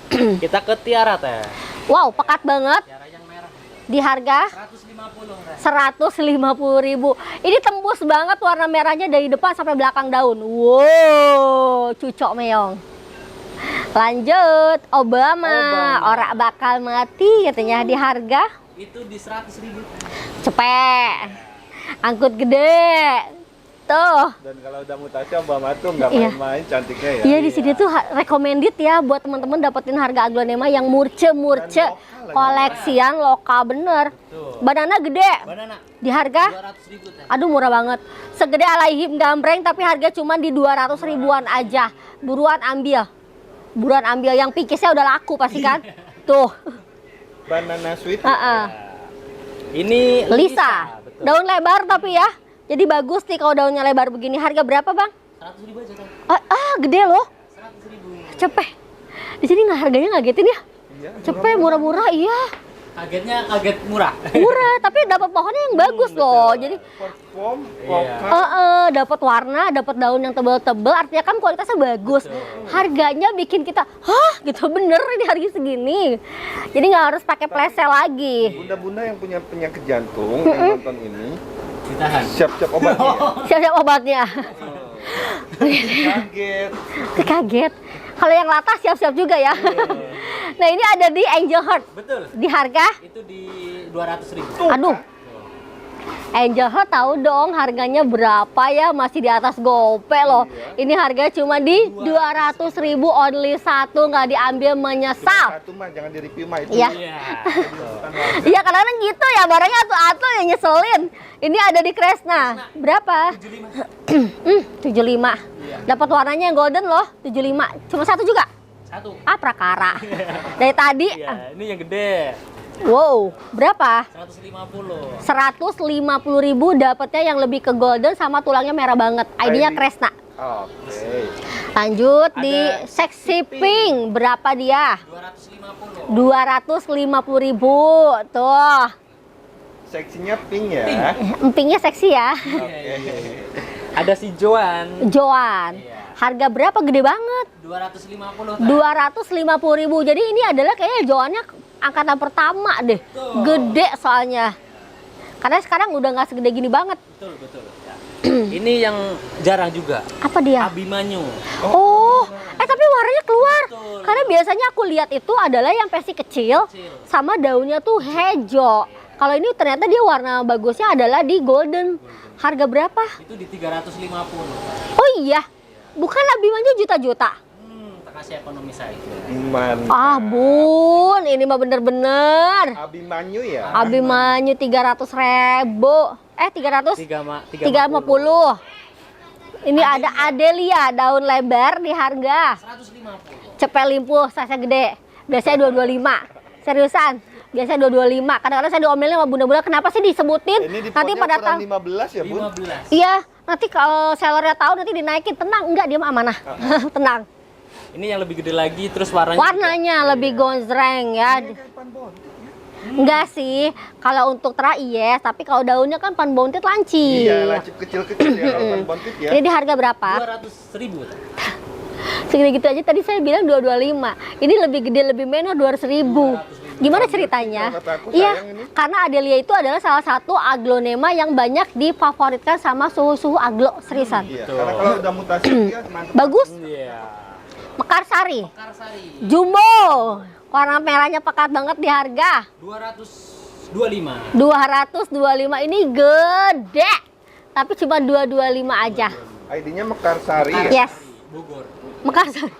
Betul. Kita ke tiara teh. Wow, pekat banget. Tiara yang merah. Di harga 150 teh. 150.000. Ini tembus banget warna merahnya dari depan sampai belakang daun. Wow, cucok meong. Lanjut, Obama. Ora bakal mati katanya. Di harga Itu di 100.000 teh. cepet. Angkut gede. Tuh. Dan kalau udah mutasi Obama tuh nggak Iya. main-main cantiknya ya. Iya, di sini tuh recommended ya buat teman-teman dapetin harga aglonema yang murce Dan lokal lagi. koleksian lokal bener. Tuh. Banana gede. Banana Di harga 200.000 teh. aduh murah banget. Segede alaihim gambreng tapi harga cuma di 200 ribuan aja. Buruan ambil. Yang pikisnya udah laku pasti kan? Tuh. Banana sweet. Ini Lisa. Betul. Daun lebar tapi ya. Jadi bagus nih kalau daunnya lebar begini. Harga berapa, Bang? 100.000 aja teh. Gede loh. 100.000. Cepet. Di sini nggak harganya ngagetin ya? Iya. Cepet murah-murah iya. Kagetnya kaget murah. Murah tapi dapat pohonnya yang bagus loh. Jadi Perform, Iya. vokal. dapat warna, dapat daun yang tebal-tebal, artinya kan kualitasnya bagus. Betul. Harganya bikin kita, hah gitu bener ini harga segini. Jadi nggak harus pakai plesel lagi. Bunda-bunda yang punya penyakit jantung yang nonton ini Ditahan. siap-siap obatnya. Siap-siap obatnya. Kaget. Kaget. Kalau yang latah siap-siap juga ya. Nah ini ada di Angel Heart. Betul. Di harga, Itu di 200.000. aduh. Angel Heart tahu dong harganya berapa ya, masih di atas gope loh. Ini harganya cuma di 200.000 only satu, nggak diambil menyesal. Satu mah jangan di-review mah itu. Iya. Iya. Iya kadang-kadang gitu ya, barangnya atu-atu yang nyeselin. Ini ada di Kresna. Berapa? 75. Dapat warnanya yang golden loh, 75. Cuma satu juga? Satu. Ah, prakara. Dari tadi. Iya, ini yang gede. Wow, berapa? 150. 150.000 dapatnya yang lebih ke golden sama tulangnya merah banget. ID-nya Kresna. Oke. Lanjut Ada di sexy pink. Berapa dia? 250. 250.000. Tuh. Seksinya pink ya. Empingnya seksi ya. Ada si Joan. Joan. Iya. Harga berapa? Gede banget. 250. 250.000. Jadi ini adalah kayaknya Joannya angkatan pertama deh. Betul. Gede soalnya. Karena sekarang udah nggak segede gini banget. Betul, betul. Ya. Ini yang jarang juga. Apa dia? Abimanyu. Oh, tapi warnanya keluar. Betul. Karena biasanya aku lihat itu adalah yang versi kecil sama daunnya tuh hijau. Kalau ini ternyata dia warna bagusnya adalah di golden. Harga berapa? Itu di 350. Oh iya. Bukan Abimanyu juta-juta. Tak kasih ekonomi saya. Mantap. Ah, Bun, ini mah bener-bener. Abimanyu ya. Abimanyu 300.000. 350. 350. Ini ada Adelia daun lebar di harga 150. cepet limpuh, size gede. Biasanya 225. Seriusan. Biasanya 225. Kadang-kadang saya diomelin sama bunda-bunda, kenapa sih disebutin? Ini di Nanti potnya pada ukuran tahu. 15 ya, Bun? 15. Iya, nanti kalau sellernya tahu nanti dinaikin. Tenang, enggak, dia mah amanah. Tenang. Ini yang lebih gede lagi, terus warnanya. Warnanya lebih gonjreng ya. Enggak sih, kalau untuk tera yes, tapi kalau daunnya kan pan bontit lancip. Iya, lancip kecil-kecil ya kalau bontit ya. Ini di harga berapa? 200.000. Segini gitu aja tadi saya bilang 225. Ini lebih gede, lebih menor 200.000. Gimana ceritanya? Kata aku Iya, sayang ini. karena Adelia itu adalah salah satu aglonema yang banyak difavoritkan sama suhu-suhu aglo, seriusan. Iya, karena kalau udah mutasi dia mantap. Bagus. Iya. Mekarsari, Karsari. jumbo, warna merahnya pekat banget di harga 225. 225. Ini gede, tapi cuma 225 aja. ID-nya Mekarsari ya. Yes, Bogor. Mekarsari.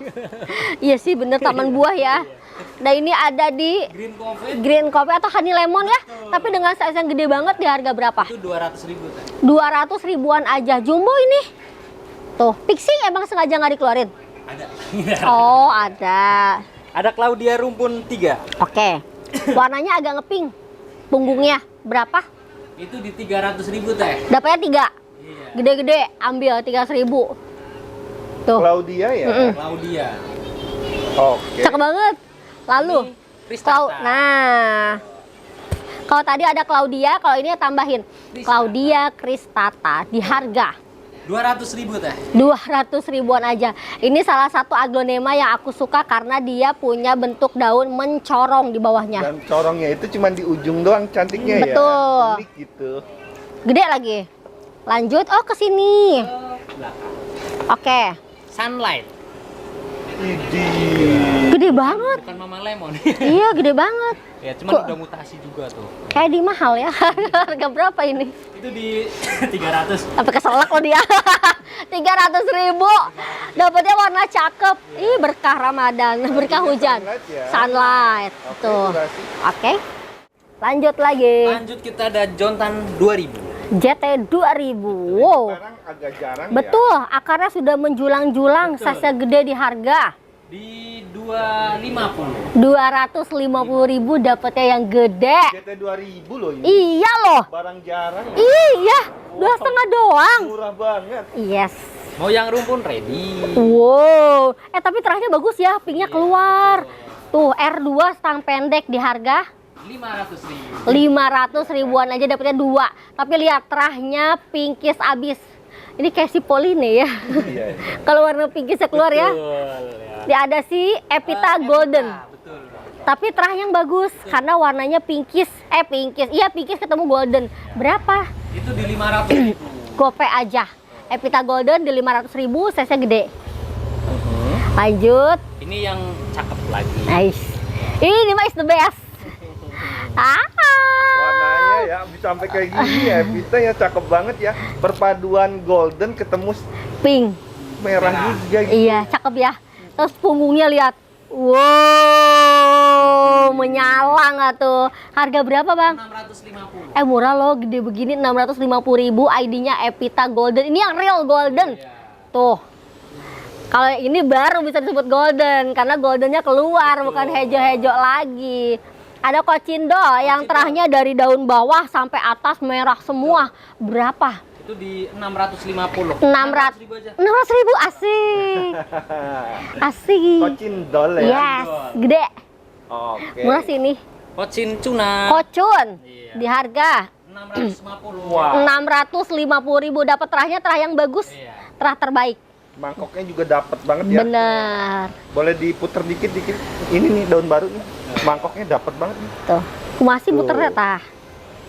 Iya sih, bener taman buah ya. Nah ini ada di Green Coffee green coffee atau honey lemon ya, tapi dengan size yang gede banget di harga berapa? itu 200.000. 200 ribuan aja. Jumbo ini. Tuh, pixie emang sengaja nggak dikeluarin? Ada. Oh, ada. Ada Claudia Rumpun 3. Oke. Warnanya agak ngepink. Punggungnya berapa? Itu di 300.000 teh. Dapatnya 3. Iya. Gede-gede, ambil 300.000. Tuh, Claudia ya. Claudia. Oke. cakep banget. Lalu, Kristata. nah, kalau tadi ada Claudia, kalau ini tambahin Claudia Kristata di harga 200.000 teh. 200 ribuan aja. Ini salah satu aglonema yang aku suka karena dia punya bentuk daun mencorong di bawahnya. Dan corongnya itu cuma di ujung doang cantiknya ya. Betul. Unik gitu. Gede lagi. Lanjut, oh ke sini. Belakang. Oke. Sunlight. Idih. Gede banget. Bukan Mama Lemon. Iya, gede banat. Ya, cuman Kok- udah mutasi juga tuh. Kayak di mahal ya. Harga berapa ini? Itu di 300. Sampai keselak loh dia. 300.000. Dapatnya warna cakep. Ih, berkah Ramadan, berkah hujan. Sunlight ya. Sunlight. Oke, Tuh. durasi. Oke. Lanjut lagi. Lanjut kita ada Jontan 2000. JT 2000. Wow. Sekarang agak jarang Betul, akarnya sudah menjulang-julang, Betul. size gede di harga. Di 250. 250.000 dapatnya yang gede. ya. JT 2000 loh ini. Iya loh. Barang jarang. Iya, 2,5 doang. Murah banget. Yes. Mau yang rumpun ready. Wow. Tapi terahnya bagus ya, pinknya keluar. Tuh, R2 stang pendek di harga 500.000. 500 ribuan aja dapatnya 2. Tapi lihat terahnya pinkis abis. Ini kayak si Poline ya. Iya. Kalau warna pinkisnya keluar ya. Betul, ya. Dia ada si Epita Golden. Betul. Tapi terahnya yang bagus karena warnanya pinkis. Pinkis. Iya, pinkis ketemu golden. Berapa? Itu di 500.000. Gope aja. Epita Golden di 500.000, size-nya gede. Lanjut. Ini yang cakep lagi. Nice. Ini mah is the best. Warnanya ya bisa sampai kayak gini ya, Evita ya, cakep banget ya. Perpaduan golden ketemu Pink. merah juga gitu. Iya, cakep ya. Terus punggungnya lihat. Wow, menyala nggak tuh? Harga berapa, Bang? 650. Murah loh, gede begini 650.000. ID-nya Evita Golden. Ini yang real golden. Tuh. Kalau yang ini baru bisa disebut golden karena goldennya keluar, bukan hejo-hejo lagi. Ada kocindo yang terahnya dari daun bawah sampai atas merah semua. Berapa? Itu di 650. 600 ribu aja. 600.000, asik. Asik. Kocindol ya. Yes, gede. Oke. Murah sih ini. Kocin tuna. Kocun. Iya. Di harga 650. Wah. 650.000, dapat terahnya terah yang bagus. Iya. Terah terbaik. Mangkoknya juga dapet banget ya. Bener. Boleh diputer dikit-dikit. Ini nih daun baru nih. Mangkoknya dapet banget nih. Tuh. Kumasi Tuh. puternya tah.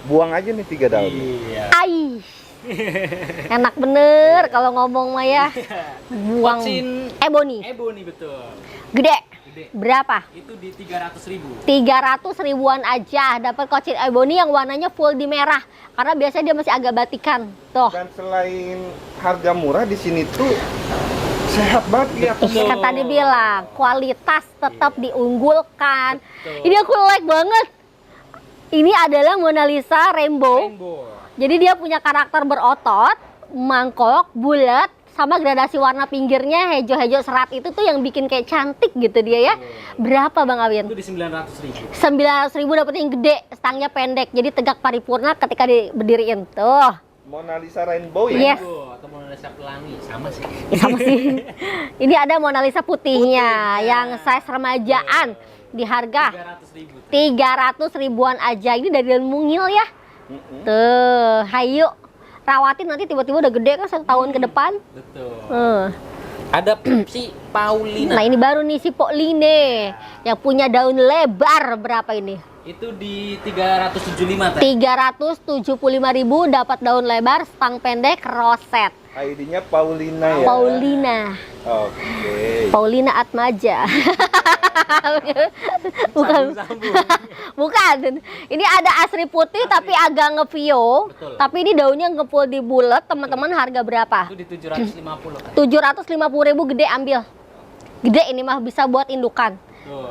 Buang aja nih 3 daun. Iya. Ai. Enak bener kalau ngomong mah ya. Buang. Kocin Ebony. Ebony betul. Gede. Gede. Berapa? Itu di 300.000. 300.000-an aja dapat kocin ebony yang warnanya full di merah karena biasanya dia masih agak batikan tuh. Dan selain harga murah di sini tuh sehat banget ya. Betul. Kan tadi bilang kualitas tetap diunggulkan. Betul. Ini aku like banget. Ini adalah Mona Lisa Rainbow. Rainbow. Jadi dia punya karakter berotot, mangkok, bulat, sama gradasi warna pinggirnya hejo-hejo serat itu tuh yang bikin kayak cantik gitu dia ya. Berapa Bang Awin? Itu di 900.000. 900.000 dapet yang gede, stangnya pendek, jadi tegak paripurna ketika diberdiriin tuh. Mona Lisa Rainbow ya. Yes. Rainbow atau Mona Lisa pelangi sama sih. Sama sih. Ini ada Mona Lisa putihnya yang size remajaan di harga 300.000. 300.000-an aja. Ini dari daun mungil ya. Tuh, hayu. Rawatin nanti tiba-tiba udah gede kan 1 tahun ke depan. Betul. Ada si Paulina. Nah ini baru nih si Pauline yang punya daun lebar. Berapa ini? Itu di 375 teh. 375.000 dapat daun lebar, stang pendek, roset. ID-nya Paulina ya. Paulina. Oke. Paulina Atmaja. Bukan. Sambung. Bukan. Ini ada asri putih tapi agak ngevio. Betul. Tapi ini daunnya ngepul di bulat. Teman-teman harga berapa? Itu di 750 kan. 750.000 gede ambil. Gede ini mah bisa buat indukan.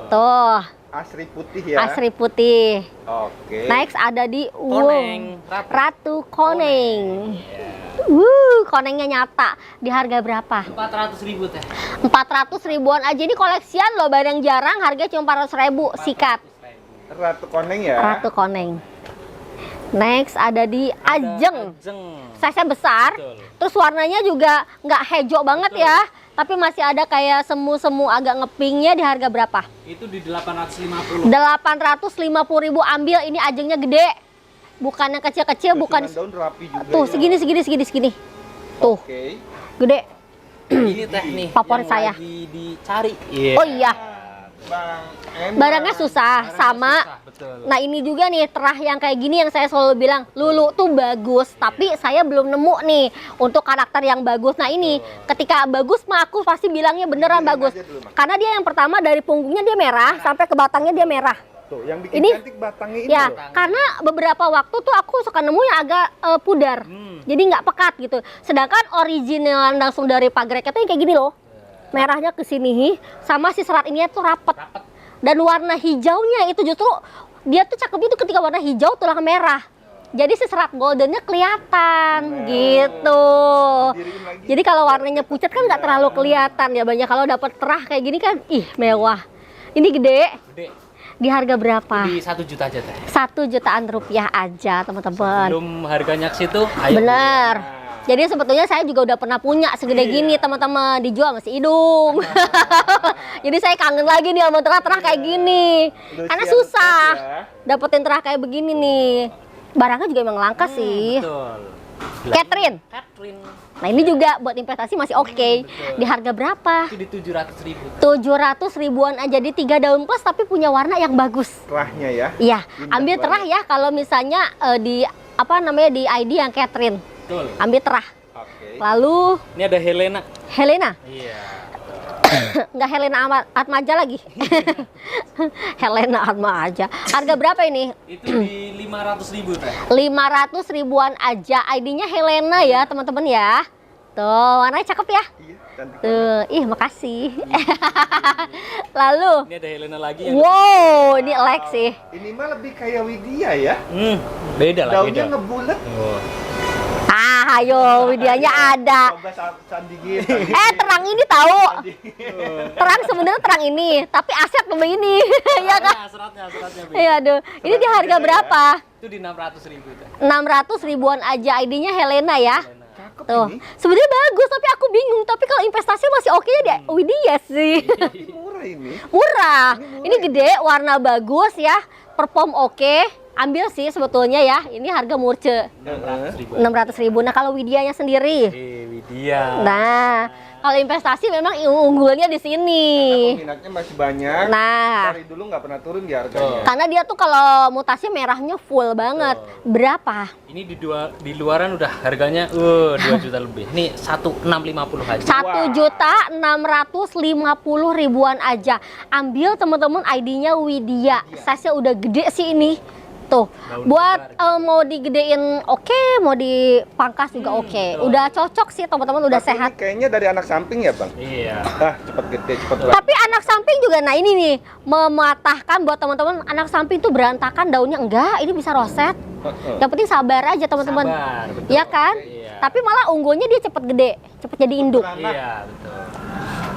Tuh, Asri putih ya. asri putih. Oke. Next ada di Koneng. Ratu Koneng. Konengnya nyata. Di harga berapa? 400.000 teh. 400.000-an aja. Ini koleksian loh, barang jarang. Harga cuma 400.000. Sikat. Ratu Koneng ya. Ratu Koneng. Next ada di Ajeng. Ajeng. Size-nya besar. Betul. Terus warnanya juga nggak hijau banget Betul. ya. Tapi masih ada kayak semu-semu agak ngepingnya. Di harga berapa? Itu di 850. 850.000 ambil. Ini Ajengnya gede. Bukan yang kecil-kecil, bukan. Susunan daun rapi juga. Tuh, ya. segini. Tuh, Oke. gede. Ini teh nih Favorit yang saya. lagi dicari. Oh iya, Bang, enak. barangnya susah. Barangnya Sama. susah, betul. Nah ini juga nih terah yang kayak gini yang saya selalu bilang Lulu tuh bagus, tapi saya belum nemu nih untuk karakter yang bagus. Nah ini ketika bagus mah aku pasti bilangnya beneran Berdiri bagus. aja dulu, Mak. Karena dia yang pertama dari punggungnya dia merah sampai ke batangnya dia merah. Tuh, yang bikin Ini- cantik batangnya ini Ya, loh. karena beberapa waktu tuh aku suka nemu yang agak pudar. Jadi nggak pekat gitu. Sedangkan original langsung dari pagreknya tuh yang kayak gini loh. Merahnya ke sini sama si serat ini tuh rapet. Dan warna hijaunya itu justru dia tuh cakep itu ketika warna hijau tulang merah. Jadi si serat goldennya kelihatan gitu. Diriin lagi. Jadi kalau warnanya pucat kan nggak terlalu kelihatan ya. Banyak kalau dapat terah kayak gini kan, ih mewah. Ini gede. Gede. Di harga berapa? Di 1 juta aja teh. 1 jutaan rupiah aja teman-teman. Belum harganya ke situ. Ayo. Bener. Jadi sebetulnya saya juga udah pernah punya segede gini teman-teman, dijual masih hidung. Jadi saya kangen lagi nih sama terah-terah kayak gini. Lucia Karena the susah Cat ya. dapetin terah kayak begini nih. Barangnya juga emang langka sih. Betul. Catherine. Catherine. Nah ini juga buat investasi masih oke. betul. Di harga berapa? Itu di 700.000. 700.000-an aja di 3 daun plus tapi punya warna yang bagus. Terahnya ya. Iya, Indah ambil terah ya kalau misalnya di apa namanya di ID yang Catherine. Betul. Ambil terah. Oke. Lalu Ini ada Helena. Helena. Iya. Nggak Helena Atmaja lagi. Helena Atmaja. Harga berapa ini? Itu di 500.000 teh. 500 ribuan aja. ID-nya Helena ya teman-teman ya. Tuh, warnanya cakep ya. Iya, cantik. Tuh, ih makasih. Lalu, Ini ada Helena lagi yang wow, ini Lex sih. Ini mah lebih kayak Widya ya. beda lah, Daunnya beda. ngebulet. Oh. Ah, ayo, Widianya ada. Coba sandingin. Terang ini tahu. Terang sebenarnya terang ini, tapi aset begini, ya kan? Seratnya beda. Iya, aduh. Ini di harga berapa? Itu di 600.000 teh. 600 ribuan aja. ID-nya Helena ya. Cakep Tuh, ini. sebenarnya bagus tapi aku bingung. Tapi kalau investasi masih oke ya deh. Widya sih. Ini murah ini. Murah. Ini gede, warna bagus ya. Perform oke. Ambil sih sebetulnya ya. Ini harga murce 600.000. 600 ribu. Nah kalau Widyanya sendiri, Widya. nah kalau investasi memang unggulnya di sini. Karena peminatnya masih banyak. Nah, Dari dulu nggak pernah turun di harganya. karena dia tuh kalau mutasi merahnya full banget. Berapa? Ini di luaran udah harganya 2 juta lebih. Nih 1650 aja. 1.650.000 ribuan aja. Ambil teman-teman ID-nya Widya. Size-nya udah gede sih ini. Tuh, Daun buat besar. mau digedein oke, mau dipangkas juga oke. betul. Udah cocok sih teman-teman, udah Tapi sehat. ini kayaknya dari anak samping ya bang. Iya. Cepet gede, cepet banget. Tapi anak samping juga, nah ini nih, mematahkan buat teman-teman anak samping tuh berantakan daunnya, enggak, ini bisa roset. Yang penting sabar aja teman-teman. Sabar, betul. Iya kan? Iya. Tapi malah unggulnya dia cepet gede, cepet jadi induk. Iya, betul.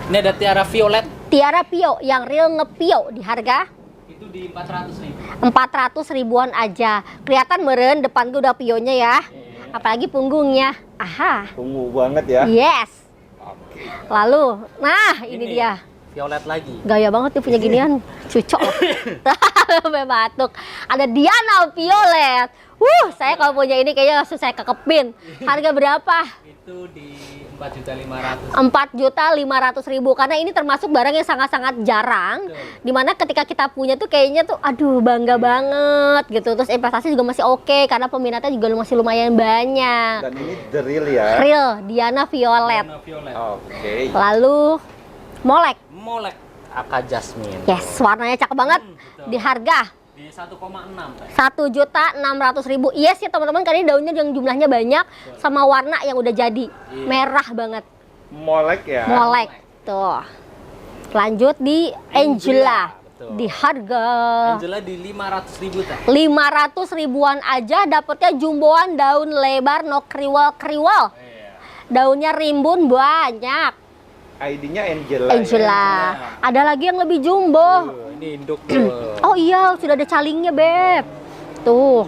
Ini ada Tiara Violet. Tiara Pio yang real ngepio di harga Itu di 400.000. 400 ribuan aja. Kelihatan meren depan gue udah pionya ya. Apalagi punggungnya. Aha. Tunggu banget ya. Yes. Oke. Lalu, nah ini dia. Violet lagi. Gaya banget dia punya ginian. Cucok loh. Sampai batuk. Ada Diana Violet. Saya kalau punya ini kayaknya langsung saya kekepin. Harga berapa? Itu di 4.500.000. 4.500.000 karena ini termasuk barang yang sangat-sangat jarang. Betul. Dimana ketika kita punya tuh kayaknya tuh aduh bangga banget gitu. Terus investasi juga masih oke karena peminatnya juga masih lumayan banyak. Dan ini the real ya. Real Diana Violet. Warna violet. Oke. Lalu Molek. Molek Aka Jasmine. Yes, warnanya cakep banget. betul. Di harga Di 1,6. 1.600.000. Yes ya teman-teman, karena ini daunnya yang jumlahnya banyak sama warna yang udah jadi. Iya. Merah banget. Molek ya. Molek. Tuh. Lanjut di Angela. Betul. Di harga Angela di 500.000 teh. 500 ribuan aja dapetnya jumboan daun lebar no kriwal-kriwal. Iya. Daunnya rimbun banyak. ID-nya Angela. Angela. Ya. Ada lagi yang lebih jumbo. Ini induk tuh. Oh iya, sudah ada calingnya, Beb. Tuh.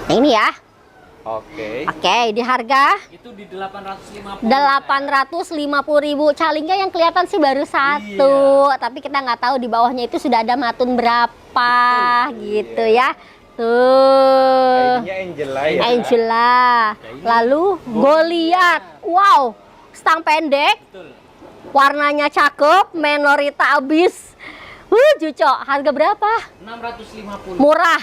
Nah, ini ya. Oke. Oke, di harga Itu di 850. 850.000. Calingnya yang kelihatan sih baru satu, tapi kita nggak tahu di bawahnya itu sudah ada matun berapa gitu ya. Tuh. ID-nya Angela ya. Angela. ini Lalu Goliath. Wow, stang pendek, Betul. warnanya cakep, menorita abis. Juco, harga berapa? 650. Murah.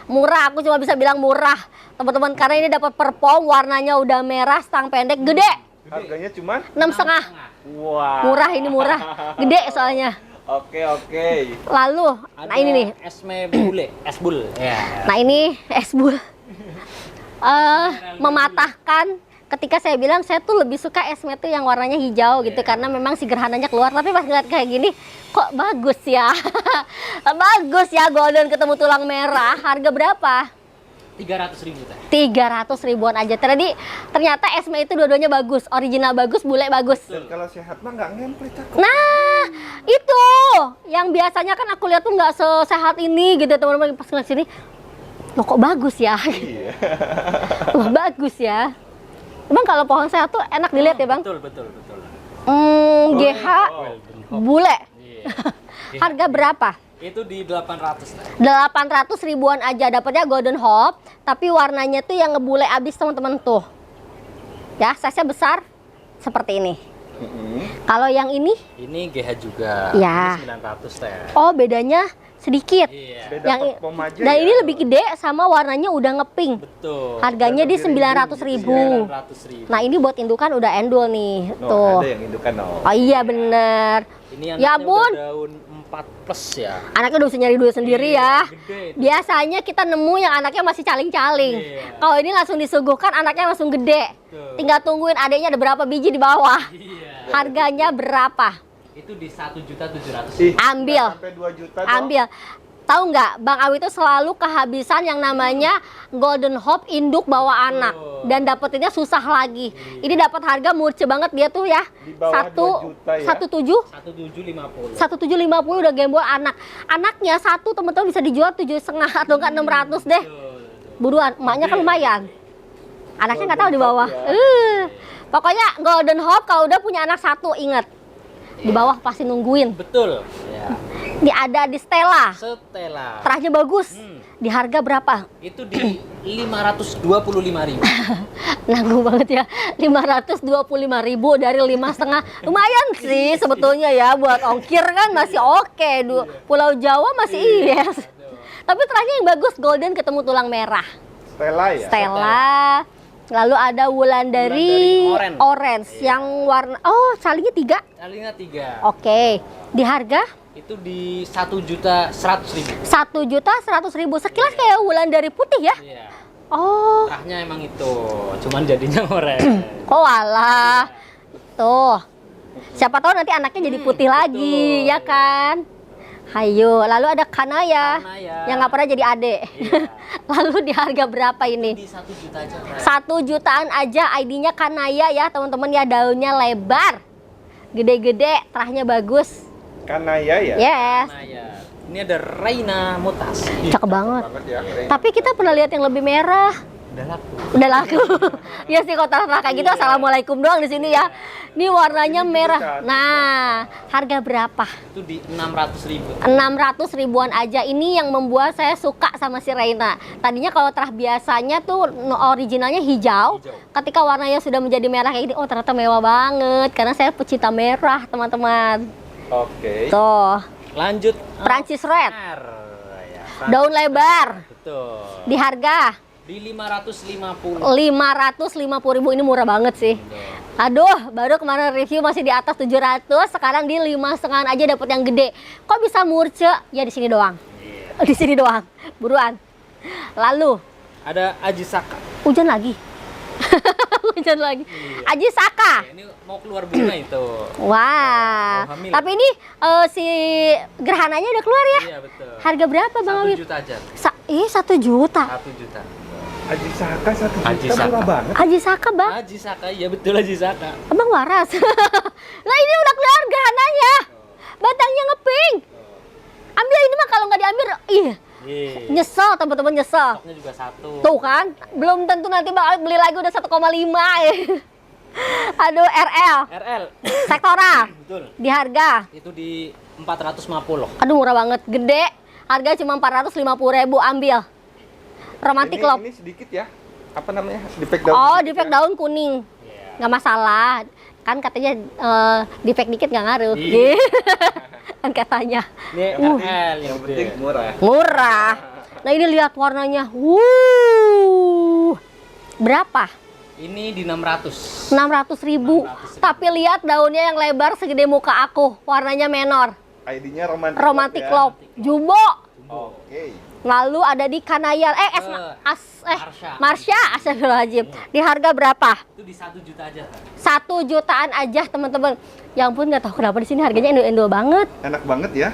Murah, aku cuma bisa bilang murah. Teman-teman, karena ini dapat perform, warnanya udah merah, stang pendek, gede. Harganya cuma 6,5. wah. Murah ini murah. Gede soalnya. Oke, oke. Lalu, Ada nah ini nih. Esme Bule, Esbul. Ya. Nah ini esbul. Mematahkan ketika saya bilang saya tuh lebih suka esme tuh yang warnanya hijau gitu karena memang si gerhananya keluar, tapi pas ngeliat kayak gini kok bagus ya. Bagus ya golden ketemu tulang merah. Harga berapa? 300.000 teh. 300 ribuan aja. Ternyata esme itu dua-duanya bagus, original bagus, bule bagus. Dan kalau sehat mah nggak ngempel cakep. Nah, itu yang biasanya kan aku lihat tuh nggak sesehat ini gitu teman-teman, pas ngeliat sini, loh kok bagus ya? Iya. Wah bagus ya. Bang kalau pohon sehat tuh enak dilihat ya bang. Betul, betul, betul. GH Oh. bule. Iya. Harga berapa? Itu di 800 teh. 800 ribuan aja dapatnya golden hope, tapi warnanya tuh yang ngebule abis teman-teman tuh. Ya, size-nya besar seperti ini. 500.000 teh. 500.000 teh. Lalu Golden Hope Kalau yang ini, Ini GH juga. Ya. Ini 900 teh. oh bedanya sedikit. Iya. Beda Yang perform aja dan ya. ini lebih gede sama warnanya udah ngepink. Betul. Harganya di 900.000. 900.000. Nah, ini buat indukan udah endul nih. No, Tuh. ada yang indukan no. Oh iya bener. Ini Ya anaknya ampun. udah daun 4 plus ya. Anaknya udah bisa nyari duit sendiri Iya, ya. gede itu. Biasanya kita nemu yang anaknya masih caling-caling. Iya. Kalau ini langsung disuguhkan, anaknya langsung gede. Betul. Tinggal tungguin adanya ada berapa biji di bawah. Iya. Harganya berapa? Itu di 1.700.000. Ih, Ambil. nggak sampai 2 juta dong. Ambil. Tahu nggak, Bang Awi itu selalu kehabisan yang namanya Golden Hope induk bawa anak dan dapetinnya susah lagi. Ini dapat harga murce banget dia tuh ya. Di bawah 2 juta ya? 17 1750. 1750 udah gembol anak. Anaknya satu teman-teman bisa dijual 7,5 atau enggak 600 deh. Buruan, emaknya kan lumayan. Anaknya nggak tahu di bawah. Pokoknya Golden Hope kalau udah punya anak satu inget. Di bawah pasti nungguin. Betul. Ya. Ini ada di Stella. Stella. Terahnya bagus. Di harga berapa? Itu di 525.000. Nanggung banget ya. 525.000 dari 5,5. Lumayan sih sebetulnya ya buat ongkir kan masih oke. Pulau Jawa masih yes. Tapi terahnya yang bagus golden ketemu tulang merah. Stella ya? Stella. Lalu ada Wulandari Wulandari orange yang warna salingnya 3. Salingnya 3. Oke. Di harga Itu di 1.100.000. 1.100.000. Sekilas kayak Wulandari putih ya. Iya. Oh, Terahnya emang itu, cuman jadinya orange. kok walah. Tuh. Siapa tahu nanti anaknya jadi putih lagi, ya kan? Hayo, lalu ada Kanaya, Kanaya. yang nggak pernah jadi adek. Iya. Lalu di harga berapa ini? Di 1 juta aja. 1 jutaan aja, ID-nya Kanaya ya teman-teman ya, daunnya lebar, gede-gede, terahnya bagus. Kanaya ya? Yes, Kanaya. Ini ada Reina Mutas. cakep banget. Banget ya. Tapi kita pernah lihat yang lebih merah. Udah laku. Udah laku. Ya sih kalau terah kayak gitu assalamualaikum doang di sini ya. Ini warnanya Ini juga merah. cantik. Nah, harga berapa? Itu di 600.000. 600 ribuan aja. Ini yang membuat saya suka sama si Reina. Tadinya kalau terah biasanya tuh originalnya hijau. Ketika warnanya sudah menjadi merah kayak gini, oh ternyata mewah banget. Karena saya pecinta merah, teman-teman. Oke. Tuh, Lanjut Prancis Red. R. Ya, Daun lebar. Betul. Di harga Di 550. 550.000, ini murah banget sih. Aduh, baru kemarin review masih di atas 700, sekarang di 5,5 aja dapat yang gede. Kok bisa murce? Ya di sini doang. Di sini doang. Buruan. Lalu Ada Ajisaka. hujan lagi. Hujan lagi. Aji Saka. Ini mau keluar bunga itu. Wah. Mau hamil. Tapi ini si gerhananya udah keluar ya? Iya betul. Harga berapa Bang 1 Awif? juta aja. 1 juta. 1 juta. Haji Saka 1 juta Ajisaka. murah banget. Aji Saka Bang. Ajisaka, iya betul Ajisaka. Abang waras. Lah ini udah keluar gerhananya. Batangnya ngeping. Ambil ini mah kalau nggak diambil, ih Iya. nyesel teman-teman, nyesel. Stoknya juga 1. Tuh kan, belum tentu nanti Bang Awif beli lagi udah 1,5 ya. Aduh, RL, RL. Sektora, Betul. di harga. Itu di 450. Aduh murah banget, gede. Harga cuma 450.000, ambil. Romantic Love. Ini sedikit ya. Apa namanya? Defect daun. Oh, sedikit defect ya? daun kuning. Nggak masalah. Kan katanya defect dikit nggak ngaruh. Iya. Kan katanya. Ini RL Yang penting murah. Murah. Nah ini lihat warnanya. Berapa? Ini di 600. 600.000. Tapi lihat daunnya yang lebar segede muka aku. Warnanya menor. ID-nya romantic. Romantic Love ya? Love. Jumbo. Oke. Lalu ada di Kanaya. Marsha. Astagfirullahaladzim. Di harga berapa? Itu di 1 juta aja. 1 jutaan aja teman-teman. Ya ampun, nggak tahu kenapa di sini harganya endo-endo banget. Enak banget ya.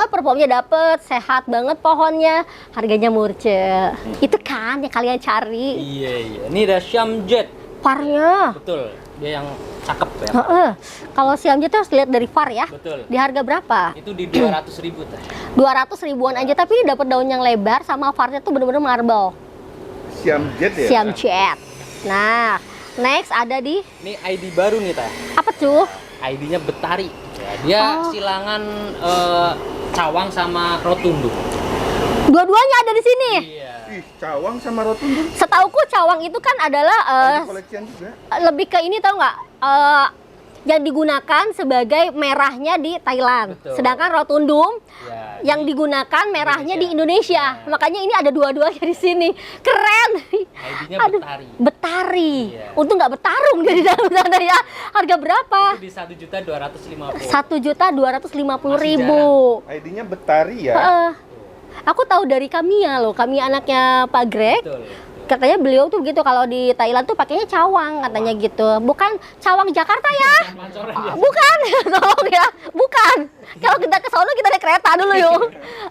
Performnya dapet, sehat banget pohonnya, harganya murce. Itu kan yang kalian cari. Iya iya. Ini ada Syamjet. Farnya. Betul. Dia yang cakep ya. Kalau siamnya tuh harus lihat dari far ya. Betul. Di harga berapa? Itu di 200.000 teh. 200 ribuan aja, tapi ini dapat daun yang lebar sama farnya tuh bener-bener marble. Siamjet ya. Siamjet. Nah, next ada di Ini ID baru nih teh. apa tuh? ID-nya Betari. Ya, dia silangan cawang sama rotundu. Dua-duanya ada di sini. Iya. Ih, cawang sama rotundu. Setauku cawang itu kan adalah Ada koleksian juga. lebih ke ini tau nggak? yang digunakan sebagai merahnya di Thailand. Betul. Sedangkan rotundum Ya, yang digunakan merahnya di Indonesia. Ya. Makanya ini ada dua-duanya di sini. Keren. ID-nya Aduh, Betari. Betari. Iya. Untung nggak bertarung di dalam sana ya. Harga berapa? Itu di 1.250.000. 1.250.000. ID-nya Betari ya. Aku tahu dari Kamia loh. Kamia anaknya Pak Greg. Betul. Katanya beliau tuh gitu kalau di Thailand tuh pakainya cawang katanya gitu. Bukan cawang Jakarta ya. Pancoran ya. Bukan, tolong ya. Bukan. Kalau kita ke sono kita naik kereta dulu yuk.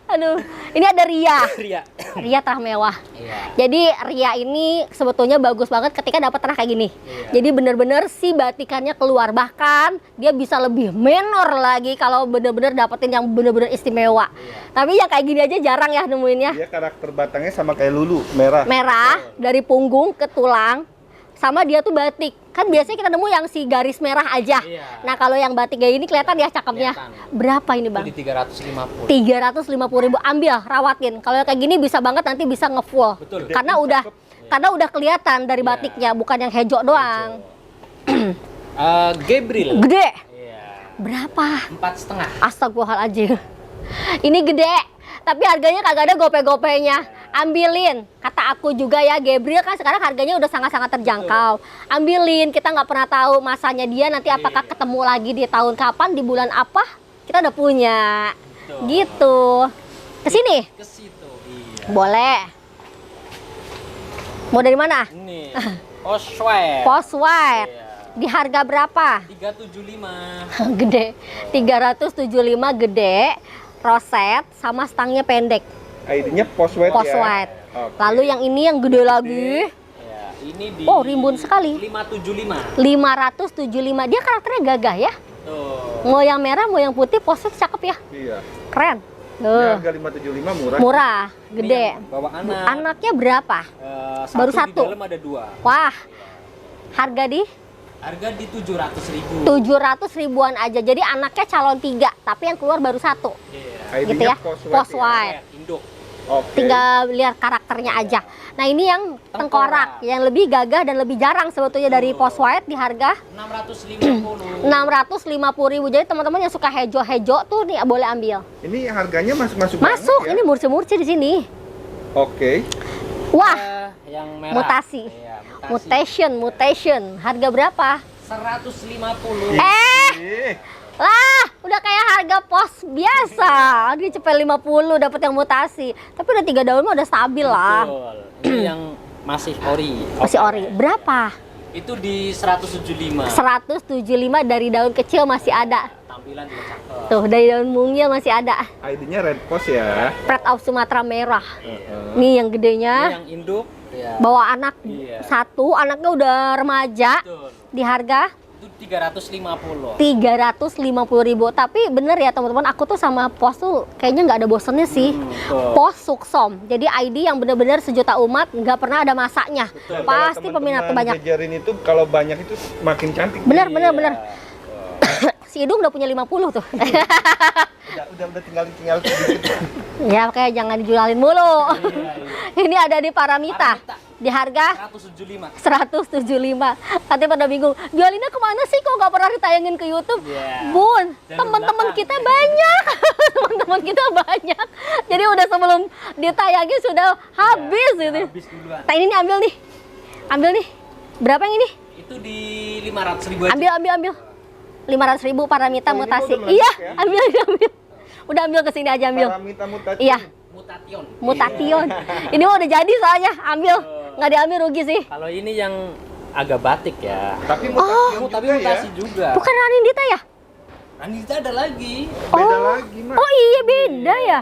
Aduh, ini ada Ria. Ria. Ria terah mewah. Iya. Jadi Ria ini sebetulnya bagus banget ketika dapat terah kayak gini. Iya. Jadi bener-bener si batikannya keluar. Bahkan dia bisa lebih menor lagi kalau bener-bener dapetin yang bener-bener istimewa. Tapi yang kayak gini aja jarang ya nemuinnya. Dia karakter batangnya sama kayak Lulu, merah. Merah dari punggung ke tulang. Sama dia tuh batik. Kan biasanya kita nemu yang si garis merah aja. Iya. Nah, kalau yang batik kayak ini kelihatan ya cakepnya. Kelihatan. Berapa ini, Itu Bang? di 350. 350.000. Ambil, rawatin. Kalau kayak gini bisa banget nanti bisa ngefull. Betul. Karena udah kelihatan dari Iya. batiknya, bukan yang hejo doang. Gabriel. Gede. Iya. Berapa? 4,5. Astagfirullahaladzim. Ini gede, tapi harganya kagak ada gope-gopenya. Ambilin, kata aku juga ya, Gabriel kan sekarang harganya udah sangat-sangat terjangkau. Ambilin, kita nggak pernah tahu masanya dia nanti apakah ketemu lagi di tahun kapan, di bulan apa, kita udah punya. Betul. Gitu. Kesini? Ke situ. Iya. Boleh. Mau dari mana? Ini Oswald. Post white. Iya. Di harga berapa? 375. Gede. 375 gede, roset sama stangnya pendek. ID-nya Post White Post ya. white. Oke. Lalu yang ini yang gede lagi. Ya, ini di Oh, rimbun sekali. 575. 575. Dia karakternya gagah ya. Tuh. Mau yang merah, mau yang putih, posnya cakep ya. Iya. Keren. Ini harga 575 murah. Murah, Ini gede. yang bawa anak. Anaknya berapa? Baru satu. Di dalam ada 2. Wah. Harga di Harga di 700.000. 700 ribuan aja. Jadi anaknya calon 3, tapi yang keluar baru 1. Iya. ID-nya Gitu ya. Post Post White. white. Induk. Oke. Tinggal lihat karakternya aja. Nah, ini yang tengkorak, yang lebih gagah dan lebih jarang sebetulnya dari Post White di harga 650. 650.000. Jadi teman-teman yang suka hejo-hejo tuh nih boleh ambil. Ini harganya masuk Masuk, banget ya. ini murci-murci di sini. Oke. Wah, Yang merah. mutasi. Iya, mutasi. Mutation. Harga berapa? 150. Ih, Lah, udah kayak harga pos biasa. Ini cepet 50 dapat yang mutasi. Tapi udah 3 daun mah udah stabil lah. Betul. Ini yang masih ori. Masih ori. Berapa? Itu di 175. 175 dari daun kecil masih ada. Tampilan juga cakep. Tuh, dari daun mungil masih ada. ID-nya Red Post ya. Pride of Sumatera merah. Heeh. Nih yang Ini gedenya. yang induk. Ya. Bawa anak Iya. 1, anaknya udah remaja. Betul. Di harga Itu 350. 350.000. Tapi bener ya teman-teman, aku tuh sama pos tuh kayaknya nggak ada bosennya sih. Betul. Pos Suksom. Jadi ID yang bener-bener sejuta umat, nggak pernah ada masanya. Betul. Pasti peminatnya banyak. Jajarin itu kalau banyak itu makin cantik. Bener, Iya. bener, bener. Si Idung udah punya 50 tuh. Udah tinggal sedikit. Ya kayak jangan dijualin mulu. Iya, iya. Ini ada di Paramita. Paramita. Di harga 175. 175. Nanti pada bingung, jualinnya kemana sih kok nggak pernah ditayangin ke YouTube? Iya. Bun, Jalur teman-teman belakang. kita banyak. Teman-teman kita banyak. Jadi udah sebelum ditayangin sudah habis gitu. Habis duluan. Nah ini nih ambil nih. Ambil nih. Berapa yang ini? Itu di 500.000 aja. Ambil. 500.000 Paramita Oh, ini mutasi. udah menarik Iya, ya. ambil. Udah ambil ke sini aja ambil. Paramita mutasi. Iya, Mutation. mutation. Ini mah udah jadi soalnya, ambil. Nggak diambil rugi sih. Kalau ini yang agak batik ya. Tapi mutasi Tapi juga ya. mutasi juga. Bukan Ranindita ya? Anita ada lagi. Beda lagi, Mas. Oh iya beda ya.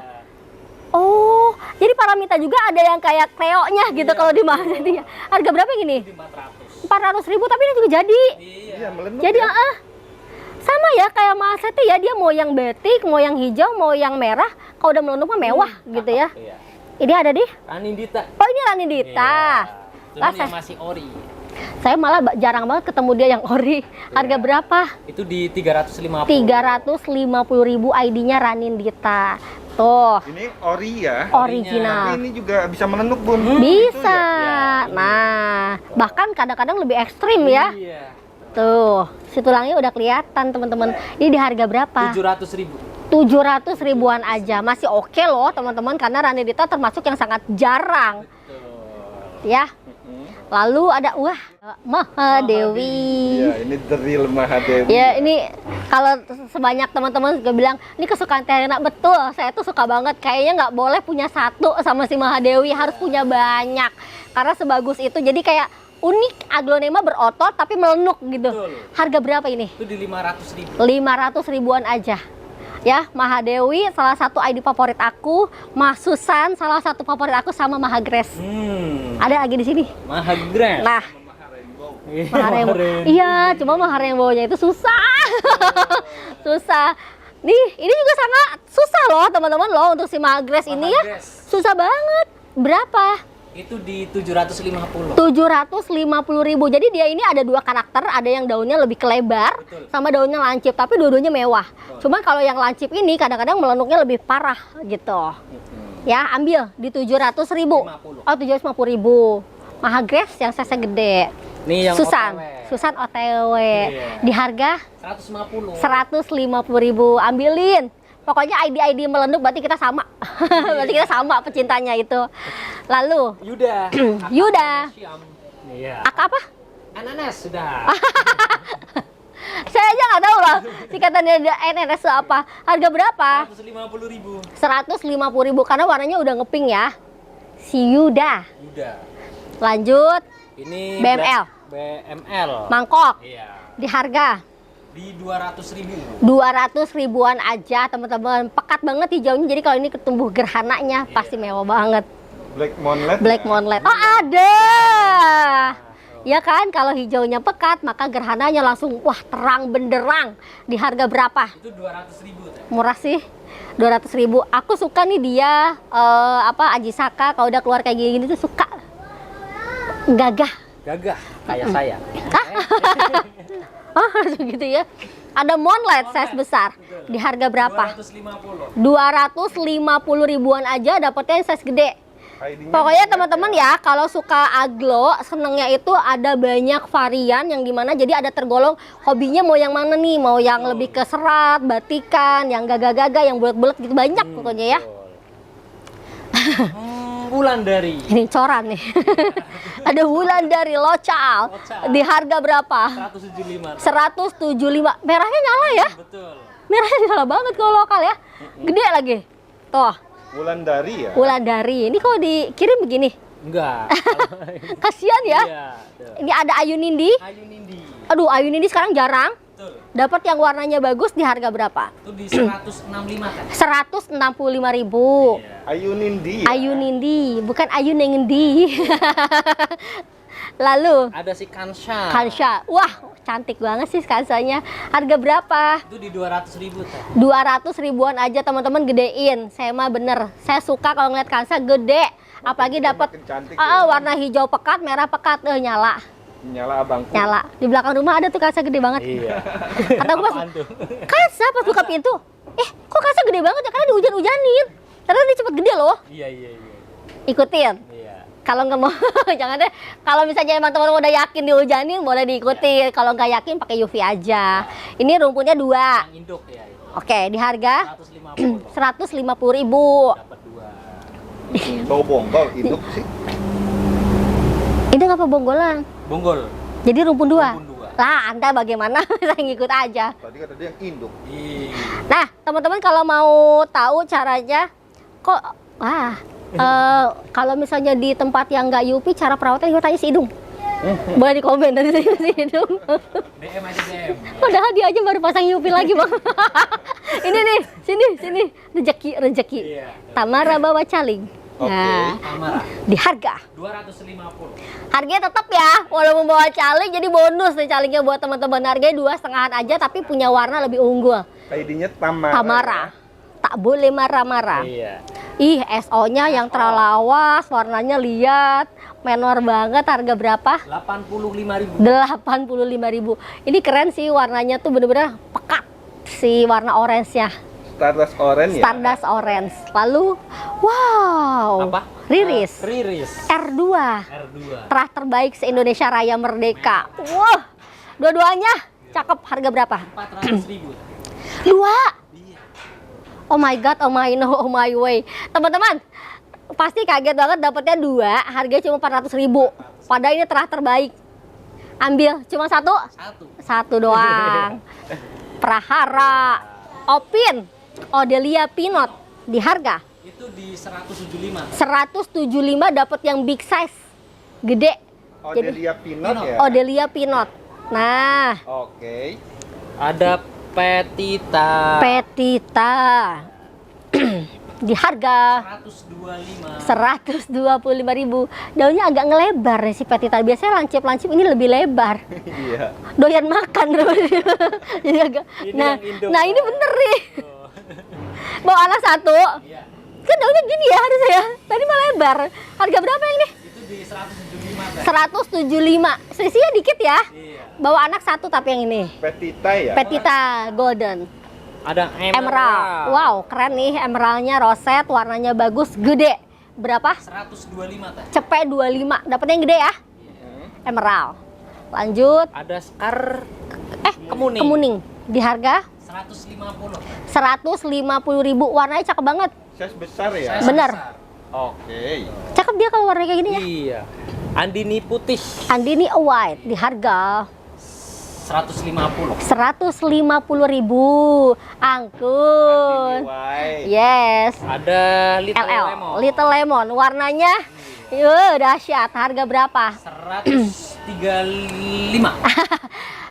Oh, jadi Paramita juga ada yang kayak Cleo-nya gitu Iya. kalau di mana dia. Harga berapa gini? Di 400. 400.000 tapi ini juga jadi. Iya, melenuk Jadi ya. sama ya kayak Mas Seti ya, dia mau yang batik, mau yang hijau, mau yang merah. Kalau udah melunuk mah mewah gitu ya. Iya. Ini ada di. Anindita. Oh, ini Ranindita. Cuman Lah, yang masih ori. Saya malah jarang banget ketemu dia yang ori. Harga Iya. berapa? Itu di 350. 350.000 ID-nya Ranindita. Tuh, Ini ori ya. original. Tapi ini juga bisa melenuk, Bun. Bisa. Ya, ini. Nah, bahkan kadang-kadang lebih ekstrim ya. Iya. Tuh, si tulangnya udah kelihatan teman-teman. Ini di harga berapa? 700.000. 700 ribuan aja. Masih oke loh teman-teman, karena Ranedita termasuk yang sangat jarang. Ya. Lalu ada Mahadewi. Iya, ini the real Mahadewi. Ya, ini kalau sebanyak teman-teman juga bilang, ini kesukaan Terina. Betul, saya tuh suka banget. Kayaknya nggak boleh punya satu sama si Mahadewi, harus punya banyak. Karena sebagus itu, jadi kayak unik, aglonema berotot tapi melenuk gitu. Betul. Harga berapa ini? Itu di 500.000. 500 ribuan aja. Ya, Mahadewi salah satu ID favorit aku, Masusan salah satu favorit aku, sama Mahagres. Ada lagi di sini. Mahagres. Nah, Maharembo. Iya, cuma Maharembo-nya itu susah. Susah. Nih, ini juga sangat susah loh teman-teman loh, untuk si Mahagres ini ya. Susah banget. Berapa? Itu di 750. 750.000. Jadi dia ini ada dua karakter, ada yang daunnya lebih kelebar, Betul. sama daunnya lancip, tapi dua-duanya mewah. Cuman kalau yang lancip ini kadang-kadang melenuknya lebih parah gitu. Ya, ambil di 700.000. 50. Oh, 750.000. Mahagres yang size gede. Nih yang Susan, OTW. Susan OTW. Iya. Di harga 150. 150.000. Ambilin. Pokoknya ID melenuk, berarti kita sama. Berarti kita sama pecintanya itu. Lalu Yuda. Yuda. Iya. apa? Ananas sudah. Saya aja nggak tahu loh singkatan dari NNS itu apa. Harga berapa? 150.000. 150.000 karena warnanya udah ngepink ya. Si Yuda. Yuda. Lanjut, Ini BML. BML. mangkok. Iya. Di harga Di 200.000. 200 ribuan aja teman-teman. Pekat banget hijaunya, jadi kalau ini ketumbuh gerhananya pasti mewah banget. Black Moonlight. Black Moonlight. Oh, ada. Ya kan, kalau hijaunya pekat maka gerhananya langsung wah terang benderang. Di harga berapa? Itu 200.000. Murah sih. 200.000. Aku suka nih dia Ajisaka kalau udah keluar kayak gini tuh suka. Gagah. Gagah kayak saya. Oh, gitu ya. Ada Moonlight size besar. Di harga berapa? 250. 250 ribuan aja dapetnya yang size gede. ID-nya Pokoknya banyak teman-teman ya, kalau suka aglo, senengnya itu ada banyak varian yang dimana jadi ada tergolong hobinya mau yang mana nih, mau yang lebih ke serat, batikan, yang gagah-gagah, yang bulat-bulat gitu, banyak pokoknya ya. Wulandari. Ini coran nih. Ada Wulandari Local. Di harga berapa? 175. 175. Merahnya nyala ya? Betul. Merahnya nyala banget kalau lokal ya. Gede lagi. Tuh, Wulandari ya. Wulandari. Ini kalau dikirim begini. Enggak. Kasihan ya. Iya. tuh. Ini ada Ayu Nindi. Ayu Nindi. Aduh, Ayu Nindi sekarang jarang. Betul. Dapat yang warnanya bagus di harga berapa? Itu di 165 kan? 165.000. Iya. Ayu Nindi. Ya? Ayu Nindi, bukan Ayu Nengendi. Lalu Ada si Kansha. Kansha. Wah, cantik banget sih Kansanya. Harga berapa? Itu di 200.000 teh. 200 ribuan aja teman-teman, gedein. Saya mah bener. Saya suka kalau ngeliat Kansha gede. Apalagi dapat Makin cantik ya. warna hijau pekat, merah pekat, nyala. Nyala abangku. Nyala. Di belakang rumah ada tuh Kansha gede banget. Iya. Kata aku pas, Apaan tuh? Kansha pas buka pintu. Kok Kansha gede banget ya? Karena dihujan-hujanin. Ternyata dia cepet gede loh. Iya, iya, iya. Ikutin. Iya. Kalau nggak mau, jangan deh. Kalau misalnya emang teman-teman udah yakin dihujanin, boleh diikuti. Kalau nggak yakin, pakai UV aja. Ini rumputnya 2. Yang induk ya itu. Oke, di harga 150. 150.000. Dapat 2. Bau bonggol hidup sih. Ini apa bonggolan? Bonggol. Jadi rumpun 2. Rumpun 2. Lah, Anda bagaimana? Saya ngikut aja. Tadi kata dia yang induk. Iya. Nah, teman-teman kalau mau tahu caranya, kalau misalnya di tempat yang nggak Yupi, cara perawatan gue tanya si Idung. Boleh di komen dari si Idung. DM aja DM. Padahal dia aja baru pasang Yupi lagi bang. Ini nih, sini, rezeki. Iya. Tamara bawa caling. Nah, Tamara. di harga. 250. Harganya tetap ya, walaupun bawa caling jadi bonus nih calingnya buat teman-teman. Harganya 2,5 aja, tapi punya warna lebih unggul. ID-nya Tamara. Tamara. Tak boleh marah-marah. Iya. Ih, SO-nya yang terlawas, warnanya lihat, menor banget. Harga berapa? 85.000. 85.000. Ini keren sih, warnanya tuh bener-bener pekat si warna orange-nya. Stardust Orange ya. Stardust orange. Lalu, wow. Apa? Riris. Riris. R2. R2. Terah terbaik se-Indonesia Raya Merdeka. Wah, Dua-duanya cakep. Harga berapa? 400.000. Dua. Iya. Oh my god, oh my no, oh my way. Teman-teman, pasti kaget banget dapetnya dua, harganya cuma 400.000. Padahal ini terah terbaik. Ambil, cuma satu? Satu doang. Prahara, Opin, Odelia Pinot. Di harga? Itu di 175. 175 dapat yang big size. Gede. Odelia Pinot ya? Odelia Pinot. Nah, Oke. Ada Petita. Petita. Di harga 125. 125.000. Daunnya agak ngelebar nih si Petita. Biasanya lancip-lancip, ini lebih lebar. Iya. Doyan makan. Jadi agak. Ini Nah, yang Indo. nah ini bener nih. Bawa anak satu. Iya. Kan daunnya gini ya harusnya ya. Tadi mah lebar. Harga berapa yang ini? Itu di 175. Teh. 175. Selisihnya dikit ya. Iya. Bawa anak satu tapi yang ini. Petita ya? Petita Golden. Ada Emerald. Wow, keren nih emeraldnya roset, warnanya bagus, gede. Berapa? 125 teh. Cepet 25. Dapetnya yang gede ya? Emerald. Lanjut. Ada Scar kemuning. Kemuning. Di harga 150. 150.000. Warnanya cakep banget. Size besar ya? Size Bener. besar. Oke. Cakep dia kalau warnanya kayak gini ya. Iya. Andini putih. Andini white di harga 150. 150.000. Angkut. White. Yes. Ada Little LL. Lemon. Little Lemon. Warnanya dahsyat. Harga berapa? 135.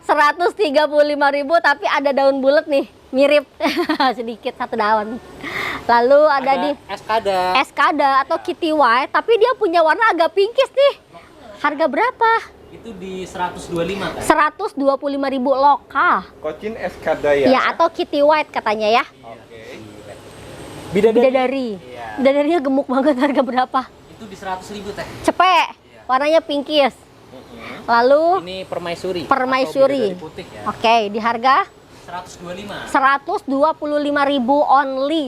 135.000 tapi ada daun bulat nih, mirip sedikit satu daun. Lalu ada di Eskada. Eskada atau Kitty White, tapi dia punya warna agak pinkish nih. Harga berapa? Itu di 125 kan? 125.000 lokal. Kocin Eskada ya? Ya, atau Kitty White katanya ya. Oke. Bidadari. Iya. Bidadarinya gemuk banget, harga berapa? Itu di 100.000 teh. Cepet. Warnanya pinkish. Lalu Ini permaisuri. Permaisuri. Atau bidadari putih ya. Oke, di harga 125. 125.000 only.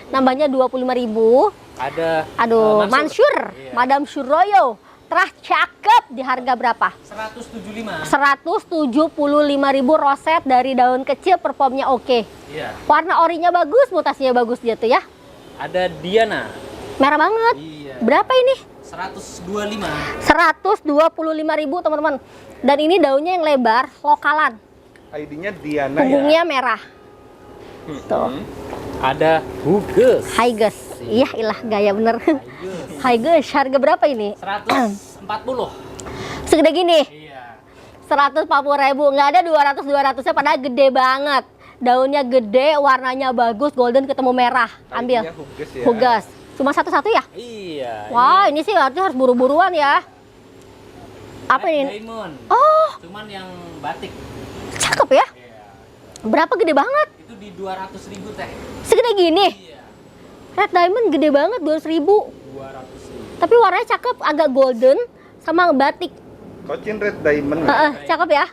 Nambahnya 25.000. Ada Aduh, Mansur, Iya. Madam Suroyo. Terah cakep. Di harga berapa? 175. 175.000 roset dari daun kecil, performnya oke. Iya. Warna orinya bagus, mutasinya bagus dia tuh ya. Ada Diana. Merah banget. Iya. Berapa ini? 125. 125.000 teman-teman. Dan ini daunnya yang lebar, lokalan. ID-nya Diana ya? Punggungnya merah. Tuh. Ada Huges. Higus. Iya, ilah gaya bener. Higus, harga berapa ini? 140. Segede gini. Iya. 140.000. Nggak ada 200-200-nya, padahal gede banget. Daunnya gede, warnanya bagus, golden ketemu merah. Ambil. ID-nya Huges ya? Hugas. Cuma satu-satu ya? Iya. Wah, ini sih harus buru-buruan ya. Apa Red ini? Diamond. Oh, Cuman yang batik. cakep ya. Iya. Berapa gede banget? Itu di 200.000 teh. Segede gini. Iya. Red Diamond gede banget, 200.000. 200.000. Tapi warnanya cakep, agak golden sama batik. Kocin Red Diamond. Cakep ya.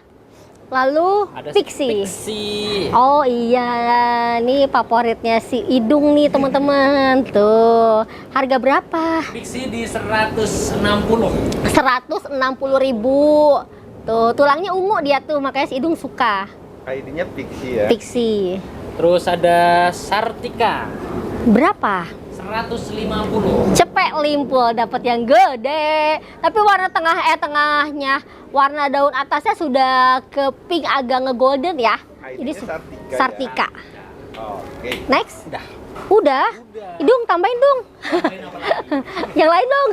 Lalu Ada Pixie. Pixie. Oh iya, nih favoritnya si Idung nih teman-teman. Tuh, harga berapa? Pixie di 160. 160.000. Tuh, tulangnya ungu dia tuh, makanya si Idung suka. ID-nya Pixie ya? Pixie. Terus ada Sartika. Berapa? 150. Cepet limpul, dapat yang gede. Tapi warna tengahnya, warna daun atasnya sudah ke pink agak nge-golden ya. ID-nya Jadi Sartika. Sartika. Oke. Next. Udah. Udah. Idung tambahin dong. Tambahin apa lagi? Yang lain dong.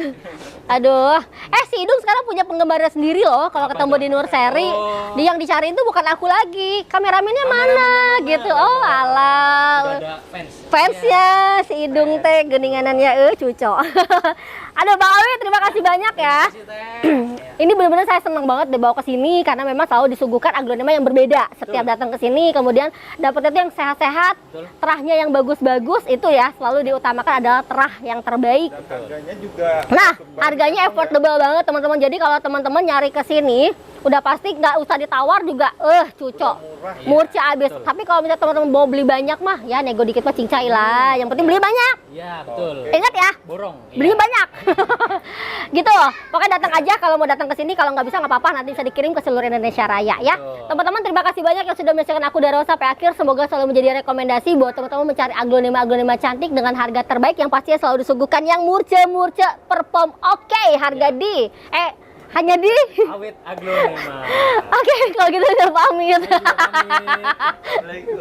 Aduh. Si Idung sekarang punya penggemarnya sendiri loh. Kalau ketemu di Nur Seri, Oh. dia yang dicari itu bukan aku lagi. Kameramennya mana? Gitu. Oh, Udah alah. ada fans. Fansnya si Idung teh geninganannya cucok. Aduh, Bang Awi, terima kasih banyak ya. Terima kasih, Teh. Ini benar-benar saya senang banget dibawa ke sini karena memang selalu disuguhkan aglonema yang berbeda. Setiap datang ke sini, kemudian dapetnya itu yang sehat-sehat, Betul. terahnya yang bagus-bagus, itu ya selalu diutamakan adalah terah yang terbaik. Dan harganya juga Nah, cukup banget, harganya ya. affordable banget teman-teman. Jadi kalau teman-teman nyari ke sini, udah pasti nggak usah ditawar juga, cucok. Murah. Murci abis. betul. Tapi kalau misalnya teman-teman mau beli banyak mah, ya nego dikit mah cincai lah. Yang penting beli banyak. Iya, betul. Oke. Ingat ya, Borong. Iya. beli banyak. Gitu, pokoknya datang aja kalau mau datang ke sini. Kalau nggak bisa nggak apa-apa, nanti bisa dikirim ke seluruh Indonesia Raya ya. Betul. Teman-teman, terima kasih banyak yang sudah menyaksikan aku dari awal sampai akhir. Semoga selalu menjadi rekomendasi buat teman-teman mencari aglonema cantik dengan harga terbaik yang pastinya selalu disuguhkan yang murce perform oke, harga di hanya di Awet aglonema. Oke, kalau gitu saya pamit. Assalamualaikum.